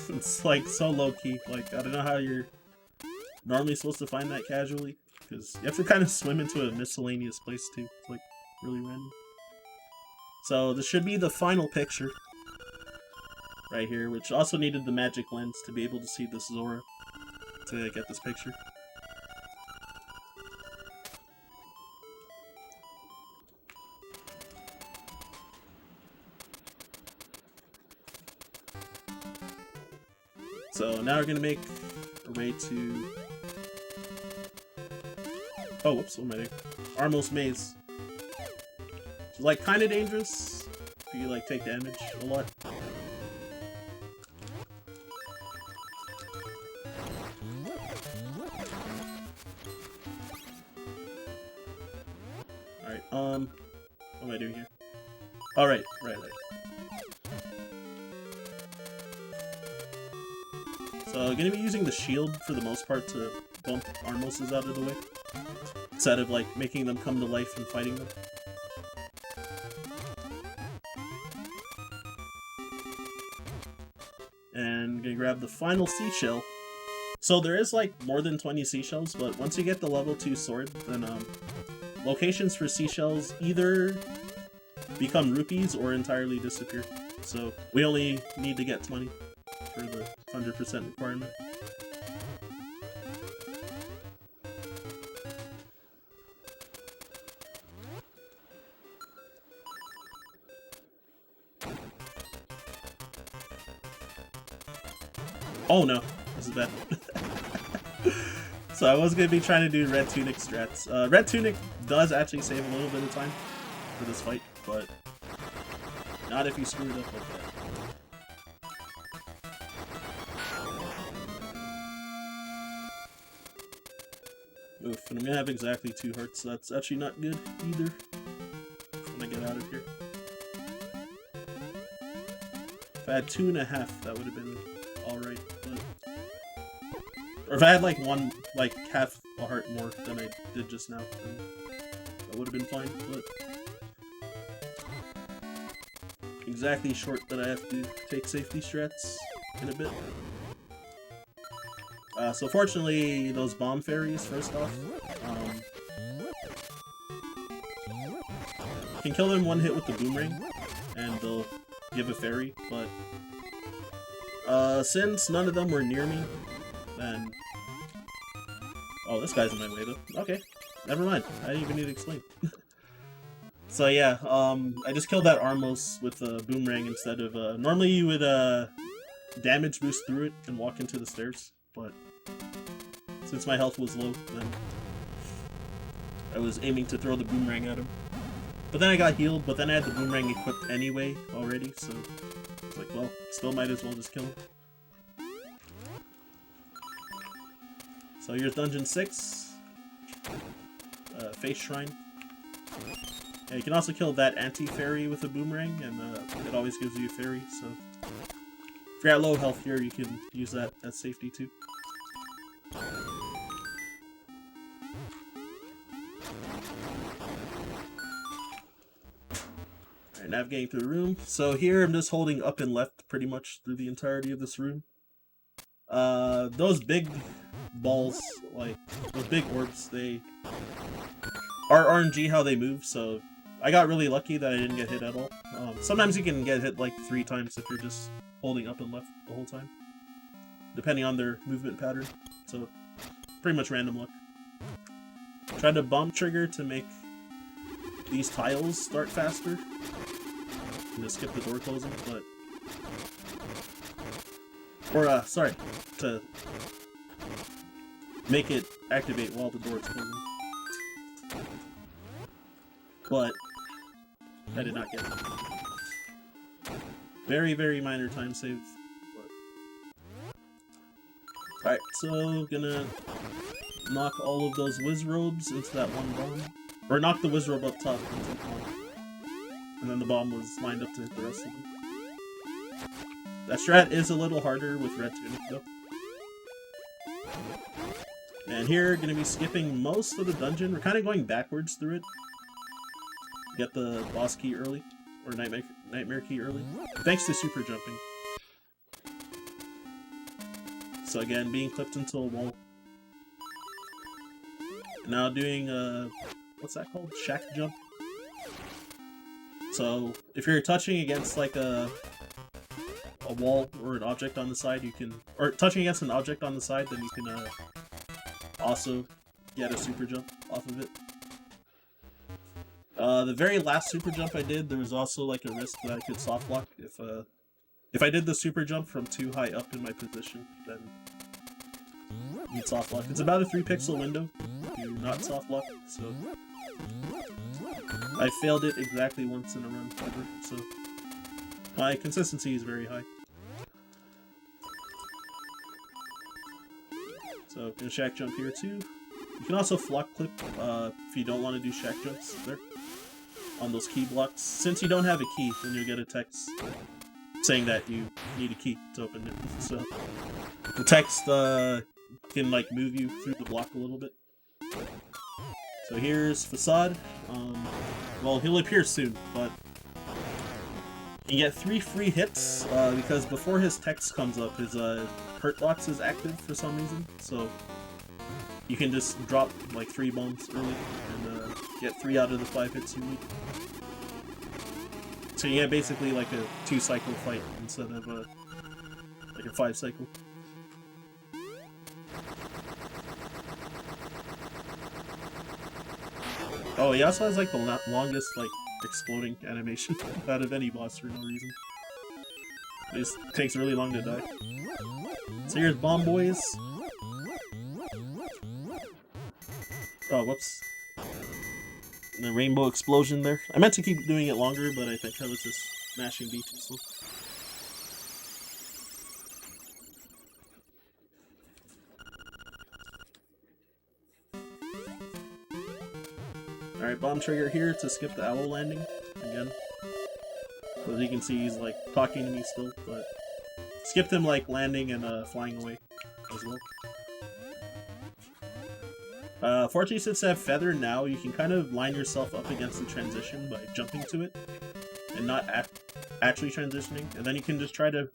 It's like so low-key, like I don't know how you're normally supposed to find that casually, because you have to kind of swim into a miscellaneous place too. It's like really random. So this should be the final picture right here, which also needed the magic lens to be able to see this Zora to get this picture. So now we're gonna make a way to... Oh, whoops, what am I doing? Signpost Maze. It's like kind of dangerous if you like take damage a lot. Alright, what am I doing here? Oh, right. So I'm gonna be using the shield for the most part to bump Armoses out of the way, instead of like making them come to life and fighting them. And I'm gonna grab the final seashell. So there is like more than 20 seashells, but once you get the level 2 sword, then locations for seashells either become rupees or entirely disappear. So we only need to get 20 for the 100% requirement. Oh no, this is bad. So I was going to be trying to do Red Tunic strats. Red Tunic does actually save a little bit of time for this fight, but not if you screw it up like that. Oof, and I'm gonna have exactly 2 hearts, so that's actually not good either when I get out of here. If I had 2.5, that would have been alright, but... Or if I had like one, like half a heart more than I did just now, then that would have been fine, but... Exactly short that I have to take safety strats in a bit. So fortunately, those bomb fairies, first off, you can kill them one hit with the boomerang, and they'll give a fairy, but since none of them were near me, then... Oh, this guy's in my way, though. Okay, never mind. I didn't even need to explain. So yeah, I just killed that Armos with a boomerang instead of... normally you would damage boost through it and walk into the stairs, but... Since my health was low, then I was aiming to throw the boomerang at him. But then I got healed, but then I had the boomerang equipped anyway already, so it's like, well, still might as well just kill him. So here's Dungeon 6. Face Shrine. Yeah, you can also kill that anti-fairy with a boomerang, and it always gives you a fairy, so... you're at low health here, you can use that as safety too. Alright, navigating through the room. So here I'm just holding up and left pretty much through the entirety of this room. Those big balls, like those big orbs, they are RNG how they move, so I got really lucky that I didn't get hit at all. Sometimes you can get hit like 3 times if you're just holding up and left the whole time, depending on their movement pattern, so pretty much random luck. Tried to bomb trigger to make these tiles start faster. And just skip the door closing, but... Or, sorry, to make it activate while the door is closing. But I did not get it. Very, very minor time save. Alright, so gonna knock all of those whiz robes into that one bomb. Or knock the whiz robe up top into the bomb. And then the bomb was lined up to hit the rest of them. That strat is a little harder with red tunic though. And here, gonna be skipping most of the dungeon. We're kind of going backwards through it. Get the boss key early, or nightmare key early, thanks to super jumping. So again, being clipped into a wall. Now doing what's that called? Shack jump. So if you're touching against like a wall or an object on the side, you can, or touching against an object on the side, then you can also get a super jump off of it. The very last super jump I did, there was also like a risk that I could soft block if I did the super jump from too high up in my position, then you'd soft block. It's about a 3 pixel window if you not soft block, so I failed it exactly once in a run ever, so my consistency is very high. So gonna shack jump here too. You can also flock clip if you don't want to do shack jumps there on those key blocks. Since you don't have a key, then you'll get a text saying that you need a key to open it. So the text can like move you through the block a little bit. So here's Facade. Well, he'll appear soon, but you get 3 free hits because before his text comes up, his hurt box is active for some reason. So you can just drop like 3 bombs early and get 3 out of the 5 hits you need. So you get basically like a 2 cycle fight instead of like a 5 cycle. Oh, he also has like the longest like exploding animation out of any boss for no reason. It just takes really long to die. So here's Bomb Boys. Oh, whoops. The rainbow explosion there. I meant to keep doing it longer, but I think I was just mashing B too slow. Alright, bomb trigger here to skip the owl landing again. As you can see, he's like talking to me still, but skipped him like landing and flying away as well. Fortunately, since I have Feather now, you can kind of line yourself up against the transition by jumping to it and not actually transitioning. And then you can just try to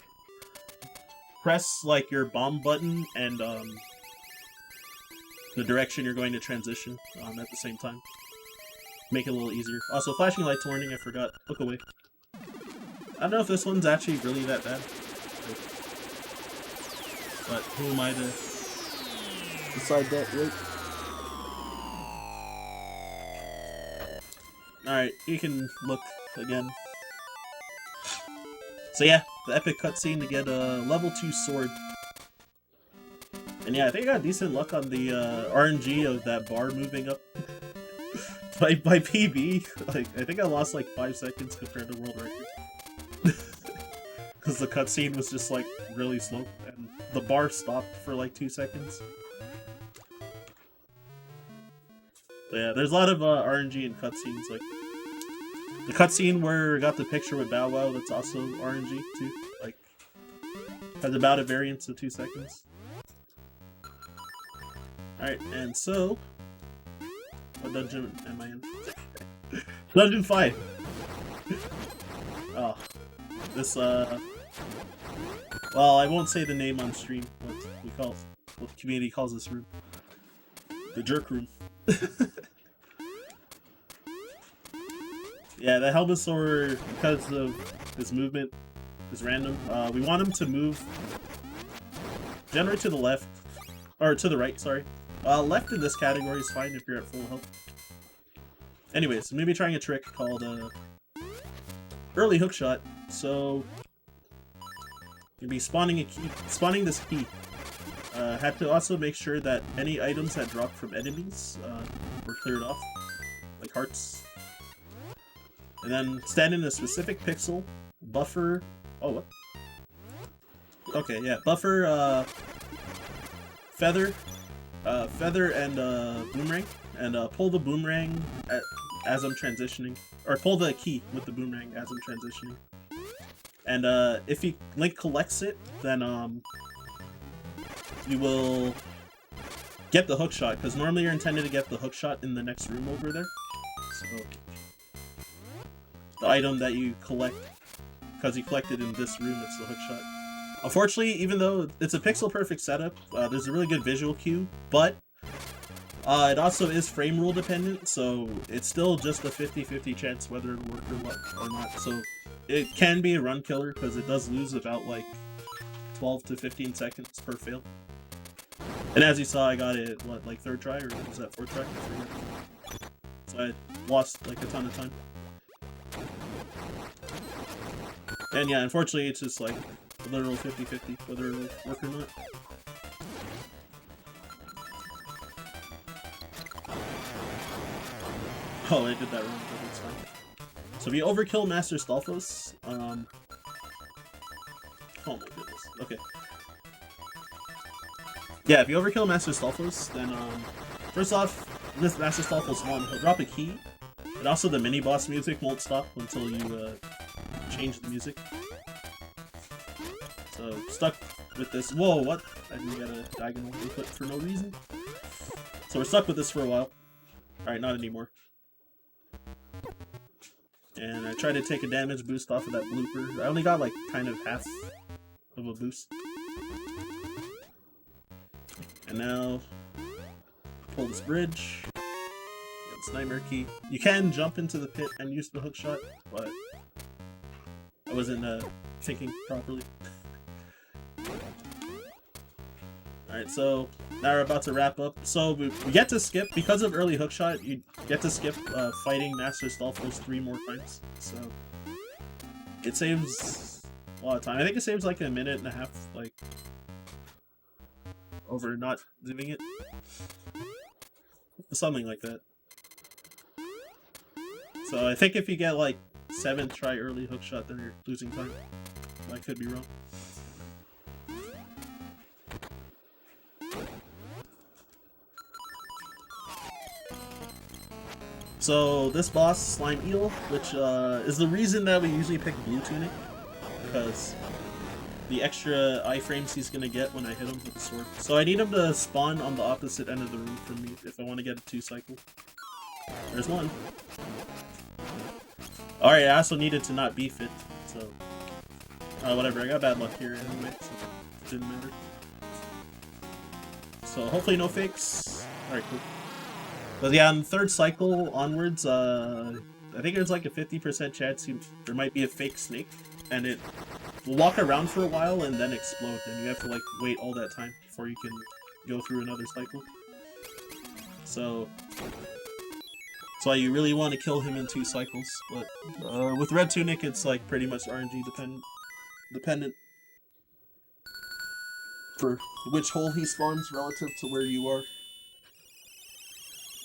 press like your bomb button and the direction you're going to transition at the same time. Make it a little easier. Also, flashing lights warning, I forgot. Look away. I don't know if this one's actually really that bad. But who am I to decide that, right? Alright, you can look again. So yeah, the epic cutscene to get a level 2 sword. And yeah, I think I got decent luck on the RNG of that bar moving up by PB. Like, I think I lost like 5 seconds compared to world record. Because the cutscene was just like really slow, and the bar stopped for like 2 seconds. But yeah, there's a lot of RNG in cutscenes, like the cutscene where I got the picture with Bow Wow, that's also RNG too. Like, Has about a variance of 2 seconds. Alright, and so... What dungeon am I in? Dungeon 5! Oh. This, well, I won't say the name on stream, what the community calls this room. The jerk room. Yeah, the Helmasaur, because of his movement, is random. We want him to move generally to the left, or to the right, sorry. Left in this category is fine if you're at full health. Anyways, I'm gonna be trying a trick called early hookshot. So you'll be spawning this key. Had to also make sure that any items that dropped from enemies were cleared off, like hearts. And then stand in a specific pixel, buffer. Oh, what? Okay, yeah, buffer, feather, and boomerang, and pull the boomerang as I'm transitioning, or pull the key with the boomerang as I'm transitioning. And if Link collects it, then you will get the hookshot, because normally you're intended to get the hookshot in the next room over there. So the item that you collect, because you collected in this room, it's the hookshot. Unfortunately, even though it's a pixel perfect setup, there's a really good visual cue, but it also is frame rule dependent, so it's still just a 50-50 chance whether it'll work or not. So it can be a run killer, because it does lose about like 12 to 15 seconds per fail. And as you saw, I got it, what, like 3rd try, or was that 4th try? So I lost like a ton of time. And yeah, unfortunately, it's just like a literal 50-50 whether it'll work or not. Oh, I did that wrong, but it's fine. So if you overkill Master Stalfos, oh my goodness, okay. Yeah, if you overkill Master Stalfos, then first off, this Master Stalfos 1, he'll drop a key, and also the mini-boss music won't stop until you change the music. So, stuck with this. Whoa, what? I didn't get a diagonal input for no reason. So we're stuck with this for a while. Alright, not anymore. And I tried to take a damage boost off of that blooper. I only got like kind of half of a boost. And now, pull this bridge. Get this nightmare key. You can jump into the pit and use the hookshot, but I wasn't thinking properly. Alright, so now we're about to wrap up. So we get to skip, because of early hookshot, you get to skip fighting Master Stalfos 3 more times. So it saves a lot of time. I think it saves like a minute and a half, like, over not doing it. Something like that. So I think if you get like 7th try early hookshot, then you're losing time. I could be wrong. So this boss, Slime Eel, which is the reason that we usually pick Blue Tunic, because the extra iframes he's gonna get when I hit him with the sword. So I need him to spawn on the opposite end of the room from me if I want to get a 2-cycle. There's one. Alright, I also needed to not be fit, so whatever, I got bad luck here anyway, so it didn't matter. So hopefully no fakes. Alright, cool. But yeah, on the 3rd cycle onwards, I think there's like a 50% chance there might be a fake snake, and it will walk around for a while and then explode, and you have to like wait all that time before you can go through another cycle. So that's why you really want to kill him in 2 cycles, but with Red Tunic it's like pretty much RNG dependent for which hole he spawns relative to where you are.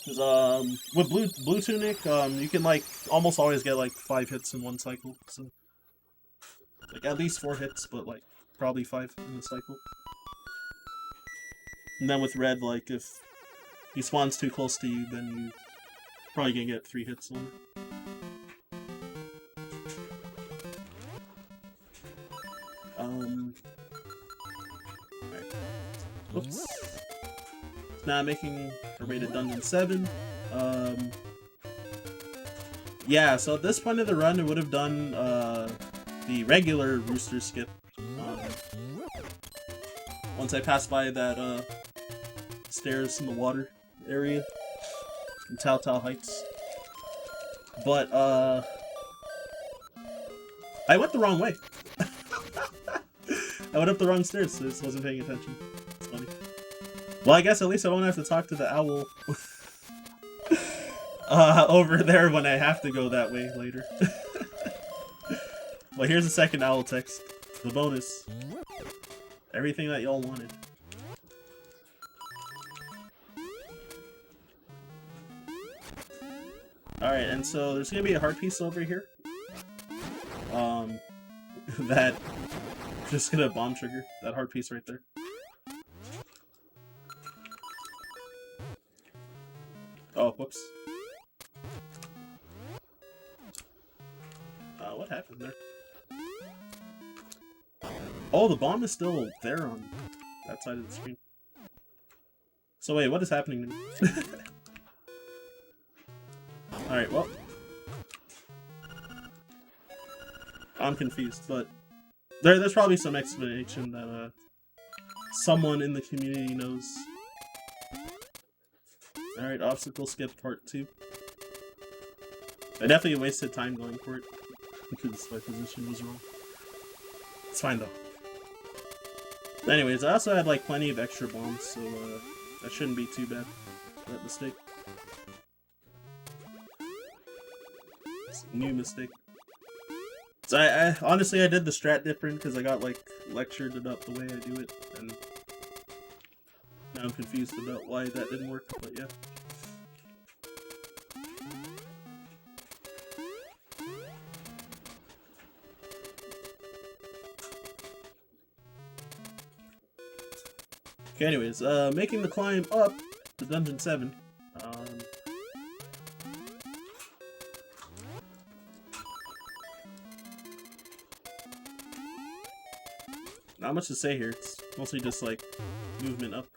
Because with Blue Tunic, you can like almost always get like 5 hits in 1 cycle, so like at least 4 hits, but like probably 5 in the cycle. And then with Red, like if he spawns too close to you, then you probably gonna get 3 hits on it. Now making our way to Dungeon 7. Yeah, so at this point of the run, it would have done the regular rooster skip. Once I passed by that stairs in the water area in Telltale Heights. But I went the wrong way. I went up the wrong stairs, so I just wasn't paying attention. It's funny. Well, I guess at least I won't have to talk to the owl over there when I have to go that way later. Well, here's the second owl text. The bonus. Everything that y'all wanted. Alright, and so there's gonna be a heart piece over here. That just gonna bomb trigger. That heart piece right there. Oh, whoops. What happened there? Oh, the bomb is still there on that side of the screen. So wait, what is happening to me? Alright, well. I'm confused, but there's probably some explanation that someone in the community knows. Alright, obstacle skip part 2. I definitely wasted time going for it because my position was wrong. It's fine though. Anyways, I also had like plenty of extra bombs, so that shouldn't be too bad. That mistake. It's a new mistake. So I honestly I did the strat different because I got like lectured about the way I do it, and now I'm confused about why that didn't work, but yeah. Okay, anyways, making the climb up to Dungeon 7. Not much to say here, it's mostly just like movement up.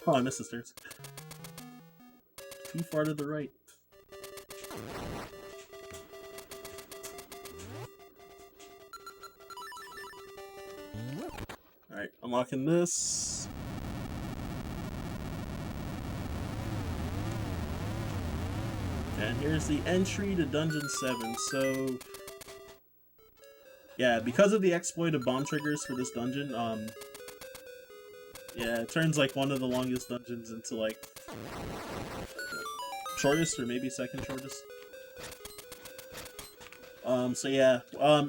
Oh, I missed the stairs. Too far to the right. Alright, unlocking this. And here's the entry to Dungeon 7. So, yeah, because of the exploit of bomb triggers for this dungeon, yeah, it turns like one of the longest dungeons into like shortest or maybe second shortest. So yeah,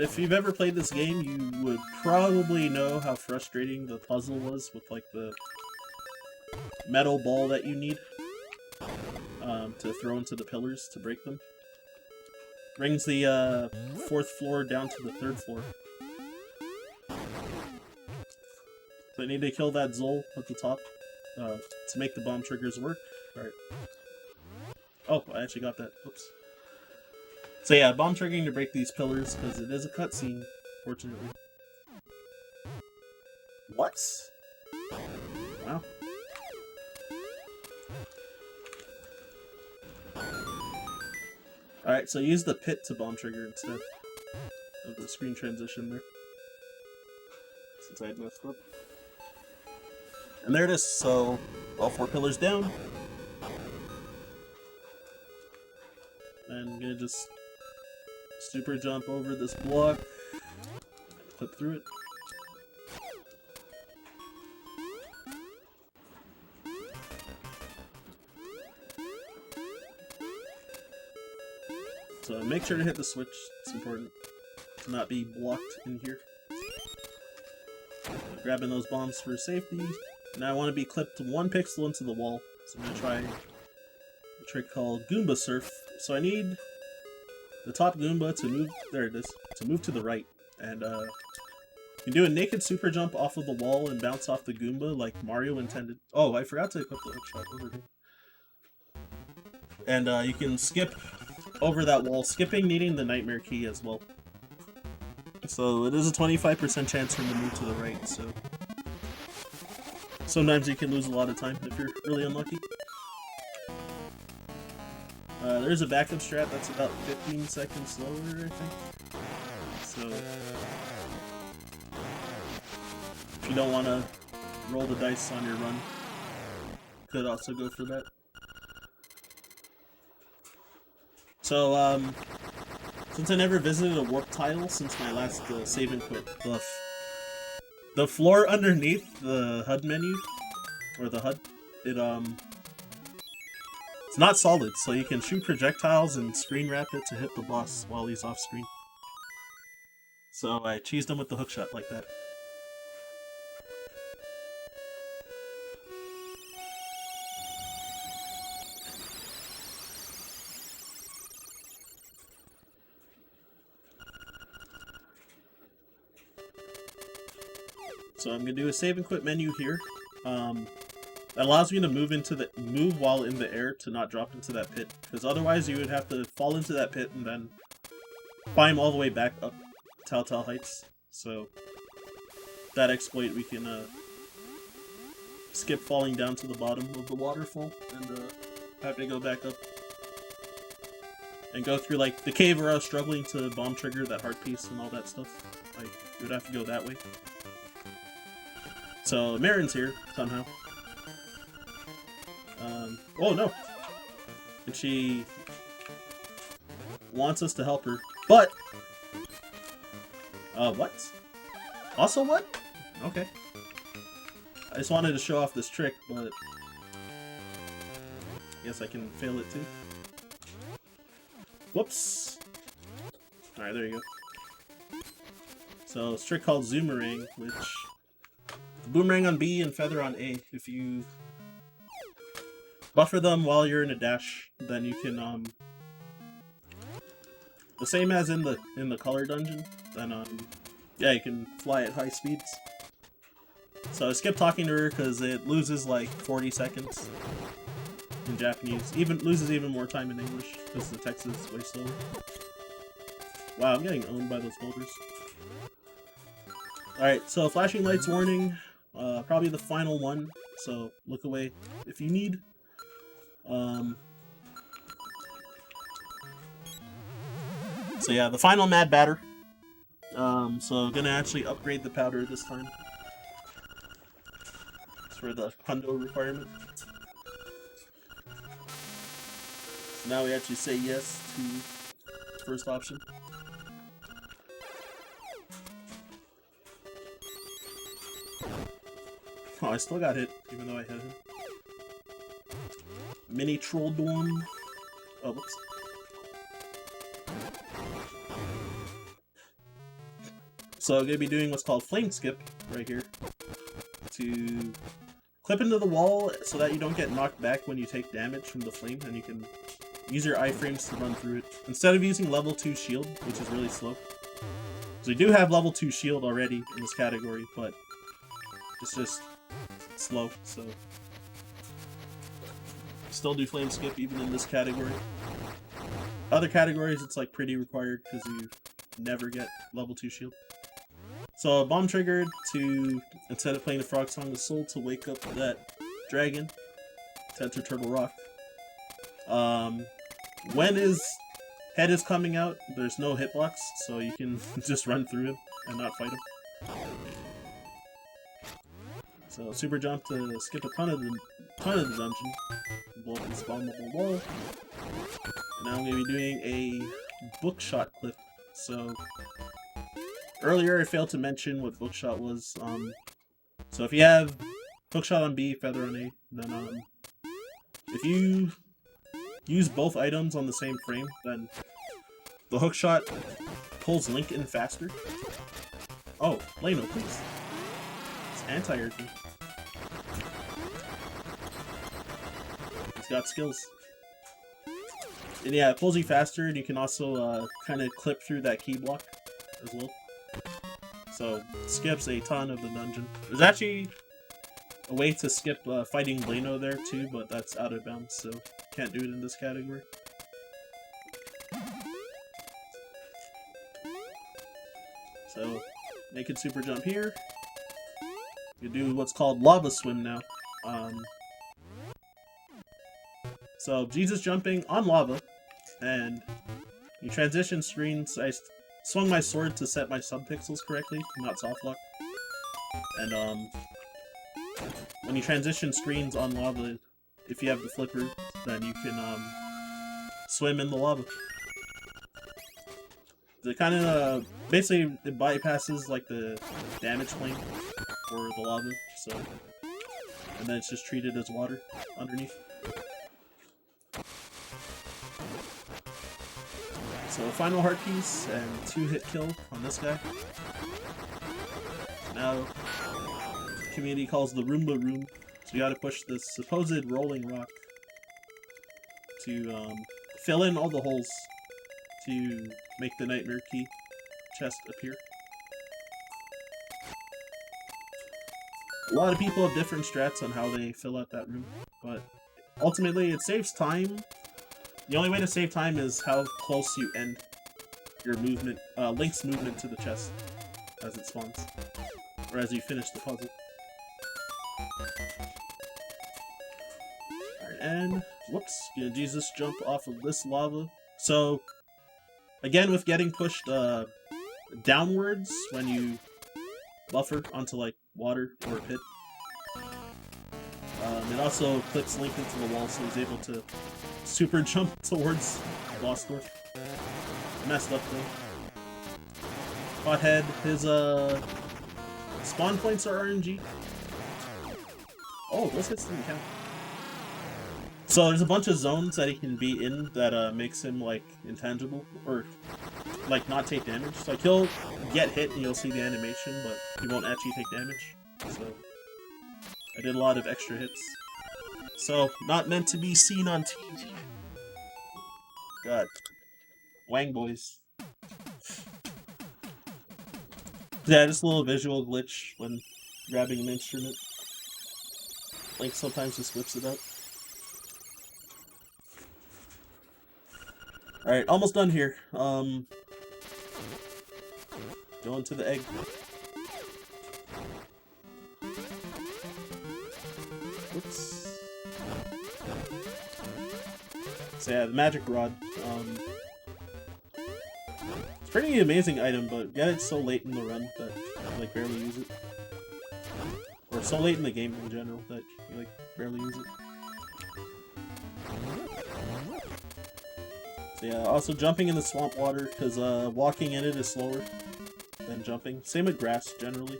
if you've ever played this game, you would probably know how frustrating the puzzle was with like the metal ball that you need to throw into the pillars to break them. Brings the 4th floor down to the 3rd floor. So I need to kill that Zol at the top to make the bomb triggers work. Alright. Oh, I actually got that. Oops. So yeah, bomb triggering to break these pillars, because it is a cutscene, fortunately. What? Wow. Alright, so use the pit to bomb trigger instead of the screen transition there. Since I had messed up. And there it is, so all 4 pillars down. And I'm gonna just super jump over this block, clip through it. So make sure to hit the switch, it's important to not be blocked in here. Grabbing those bombs for safety. Now I want to be clipped 1 pixel into the wall, so I'm going to try a trick called Goomba Surf. So I need the top Goomba to move, there it is, to move to the right. And you can do a naked super jump off of the wall and bounce off the Goomba like Mario intended. Oh, I forgot to equip the hookshot over here. And you can skip over that wall, skipping needing the nightmare key as well. So it is a 25% chance for him to move to the right, so Sometimes you can lose a lot of time if you're really unlucky. There's a backup strat that's about 15 seconds slower, I think. So, if you don't want to roll the dice on your run, could also go for that. So, since I never visited a warp tile since my last save and quit, the floor underneath the HUD menu, or the HUD, it's not solid, so you can shoot projectiles and screen wrap it to hit the boss while he's off screen. So I cheesed him with the hookshot like that. So I'm gonna do a save and quit menu here. That allows me to move while in the air to not drop into that pit, because otherwise you would have to fall into that pit and then climb all the way back up Telltale Heights. So that exploit we can skip falling down to the bottom of the waterfall and have to go back up and go through like the cave where I was struggling to bomb trigger that heart piece and all that stuff. Like you would have to go that way. So Marin's here somehow. Oh no! And she wants us to help her, but what? Also what? Okay. I just wanted to show off this trick, but I guess I can fail it too. Whoops! Alright, there you go. So, it's a trick called Boomerang, which Boomerang on B and Feather on A. If you buffer them while you're in a dash, then you can the same as in the color dungeon, then yeah, you can fly at high speeds. So I skipped talking to her because it loses like 40 seconds in Japanese. Loses even more time in English because the text is way slower. Wow, I'm getting owned by those boulders. Alright, so flashing lights warning, probably the final one, so look away if you need. So yeah, the final mad batter. So gonna actually upgrade the powder this time. It's for the hundo requirement. So now we actually say yes to the first option. Oh, I still got hit, even though I hit him. Mini Troll Dorm. Oh, whoops. So I'm going to be doing what's called Flame Skip right here. To clip into the wall so that you don't get knocked back when you take damage from the flame, and you can use your iframes to run through it. Instead of using level 2 shield, which is really slow. So we do have level 2 shield already in this category, but it's just slow, so still do Flame Skip even in this category. Other categories it's like pretty required because you never get level 2 shield. So bomb triggered to, instead of playing the Frog Song of Soul, to wake up that dragon to enter Turtle Rock. When his head is coming out, there's no hitbox, so you can just run through him and not fight him. So super jump to skip a ton of the dungeon, blow up this bombable wall. And now I'm going to be doing a bookshot clip. So earlier I failed to mention what bookshot was. So if you have hookshot on B, feather on A, then if you use both items on the same frame, then the hookshot pulls Link in faster. Oh, Leno, please. It's anti-earthy. It's got skills. And yeah, it pulls you faster, and you can also kind of clip through that key block as well. So, skips a ton of the dungeon. There's actually a way to skip fighting Leno there too, but that's out of bounds, so can't do it in this category. So, naked super jump here. You do what's called lava swim now. So Jesus jumping on lava, and you transition screens. I swung my sword to set my subpixels correctly, not soft lock. And when you transition screens on lava, if you have the flipper, then you can swim in the lava. It kind of basically it bypasses like the damage plane for the lava, so and then it's just treated as water underneath. So final heart piece and 2-hit kill on this guy. Now the community calls the Roomba room, so you gotta push this supposed rolling rock to fill in all the holes to make the Nightmare Key chest appear. A lot of people have different strats on how they fill out that room, but ultimately it saves time. The only way to save time is how close you end your movement, Link's movement to the chest as it spawns, or as you finish the puzzle. Alright, and whoops, Jesus jump off of this lava. So again, with getting pushed downwards when you buffer onto like water or a pit, it also clips Link into the wall, so he's able to super jump towards Lost North. Messed up though. Pothead, his spawn points are RNG. Oh, those hits didn't count. So there's a bunch of zones that he can be in that makes him like intangible, or like not take damage. Like he'll get hit and you'll see the animation, but he won't actually take damage. So I did a lot of extra hits. So not meant to be seen on TV. God, Wang boys. Yeah, just a little visual glitch when grabbing an instrument. Link sometimes just whips it up. Alright, almost done here. Going to the egg. Oops. So yeah, the magic rod. It's a pretty amazing item, but get it so late in the run that you like barely use it. Or so late in the game in general that you like barely use it. So yeah, also jumping in the swamp water, because walking in it is slower than jumping. Same with grass, generally.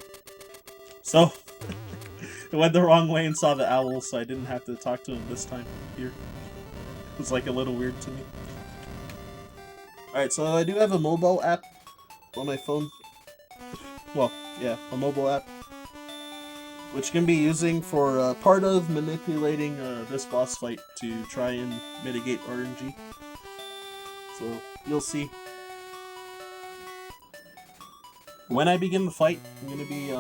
So, it went the wrong way and saw the owl, so I didn't have to talk to him this time here. It was like a little weird to me. Alright, so I do have a mobile app on my phone. Well, yeah, a mobile app. Which can be using for part of manipulating this boss fight to try and mitigate RNG. So, you'll see. When I begin the fight, I'm going to be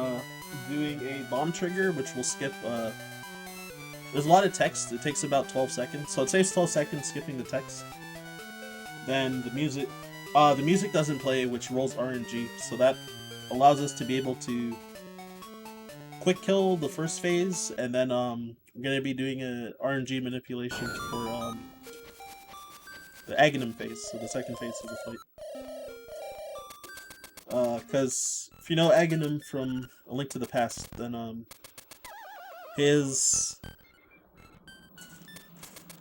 doing a bomb trigger, which will skip... there's a lot of text. It takes about 12 seconds. So it saves 12 seconds skipping the text. Then the music... the music doesn't play, which rolls RNG. So that allows us to be able to quick kill the first phase. And then I'm going to be doing a RNG manipulation for... the Aghanim phase, so the second phase of the fight. Because if you know Aghanim from A Link to the Past, then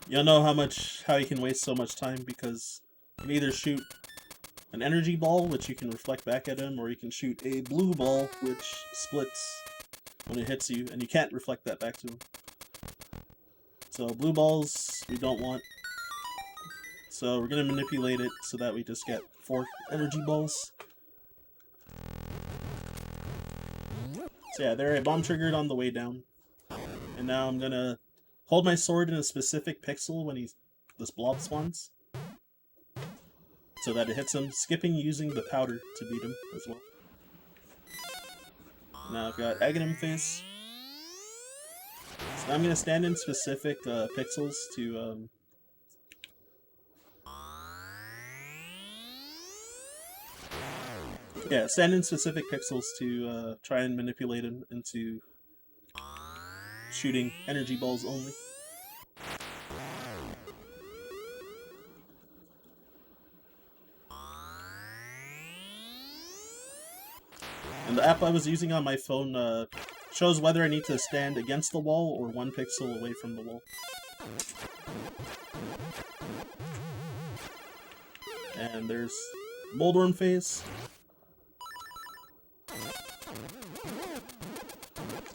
you'll know how he can waste so much time, because you can either shoot an energy ball, which you can reflect back at him, or you can shoot a blue ball, which splits when it hits you, and you can't reflect that back to him. So blue balls we don't want. So we're going to manipulate it so that we just get 4 energy balls. So yeah, there I bomb triggered on the way down. And now I'm going to hold my sword in a specific pixel when this blob spawns. So that it hits him, skipping using the powder to beat him as well. Now I've got Aghanim face. So now I'm going to stand in specific pixels to... yeah, stand in specific pixels to try and manipulate him into shooting energy balls only. And the app I was using on my phone shows whether I need to stand against the wall or 1 pixel away from the wall. And there's Moldorm phase. I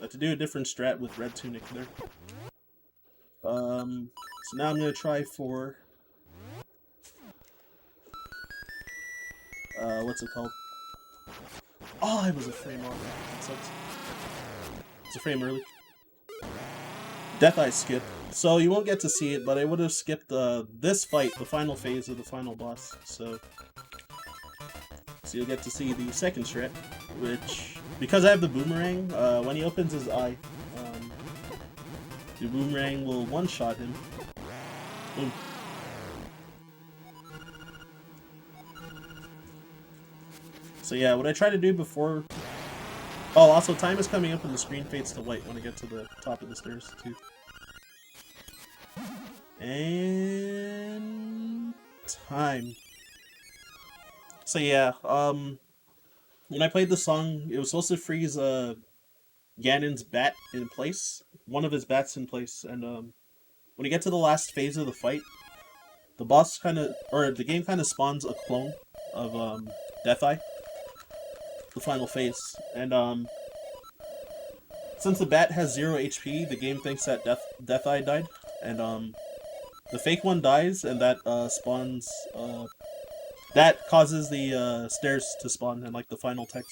have to do a different strat with Red Tunic there. So now I'm gonna try for what's it called? Oh, I was a frame off. That sucks. It's a frame early. Death Eye skip. So you won't get to see it, but I would have skipped this fight, the final phase of the final boss. So you'll get to see the second strat, which, because I have the Boomerang, when he opens his eye, the Boomerang will one-shot him. Boom. So yeah, what I try to do before... Oh, also time is coming up and the screen fades to white when I get to the top of the stairs, too. And... time. So yeah, when I played the song, it was supposed to freeze Ganon's bat in place. One of his bats in place, and when you get to the last phase of the fight, the boss the game kind of spawns a clone of Death Eye, the final phase, and since the bat has 0 HP, the game thinks that Death Eye died, and the fake one dies, and that spawns that causes the stairs to spawn and like the final text.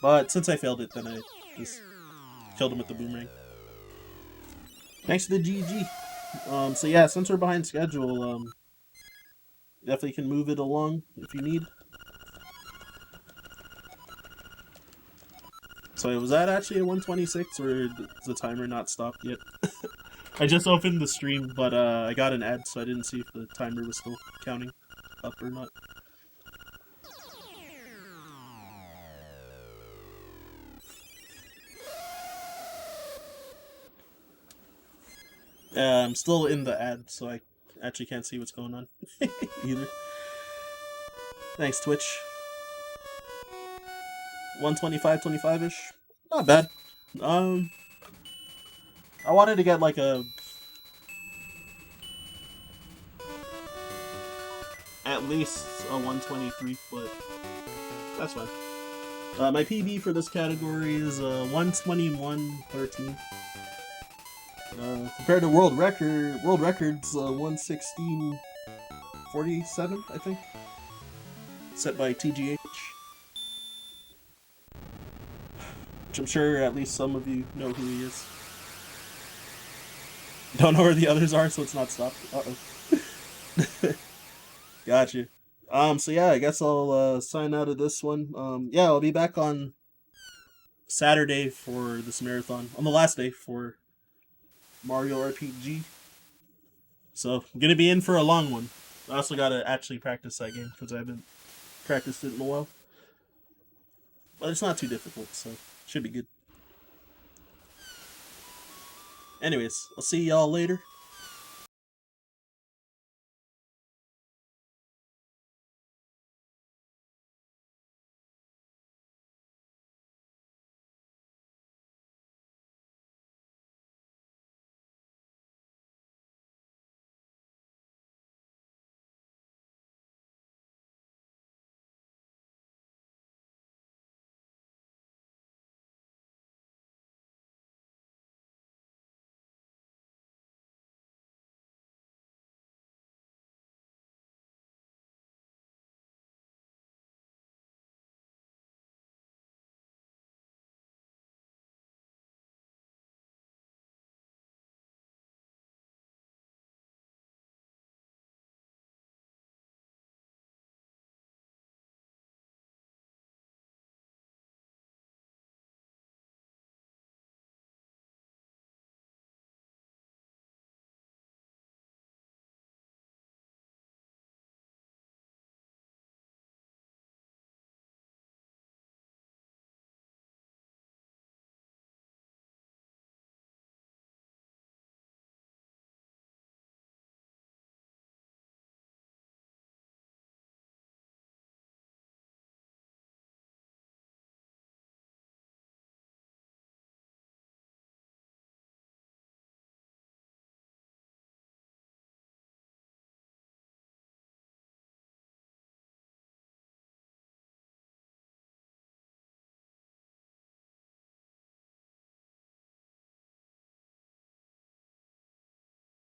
But since I failed it, then I just killed him with the Boomerang. Thanks to the GG. So yeah, since we're behind schedule, definitely can move it along if you need. So was that actually a 126, or is the timer not stopped yet? I just opened the stream, but I got an ad, so I didn't see if the timer was still counting up or not. I'm still in the ad, so I actually can't see what's going on either. Thanks, Twitch. 125-25-ish. Not bad. I wanted to get like a... at least a 123, but that's fine. My PB for this category is 121.13. Compared to world record's 116.47, I think. Set by TGH. Which I'm sure at least some of you know who he is. Don't know where the others are, so it's not stopped. Uh-oh. Gotcha. So yeah, I guess I'll sign out of this one. Yeah, I'll be back on Saturday for this marathon. On the last day for Mario RPG. So, I'm gonna be in for a long one. I also gotta actually practice that game, because I haven't practiced it in a while. But it's not too difficult, so should be good. Anyways, I'll see y'all later.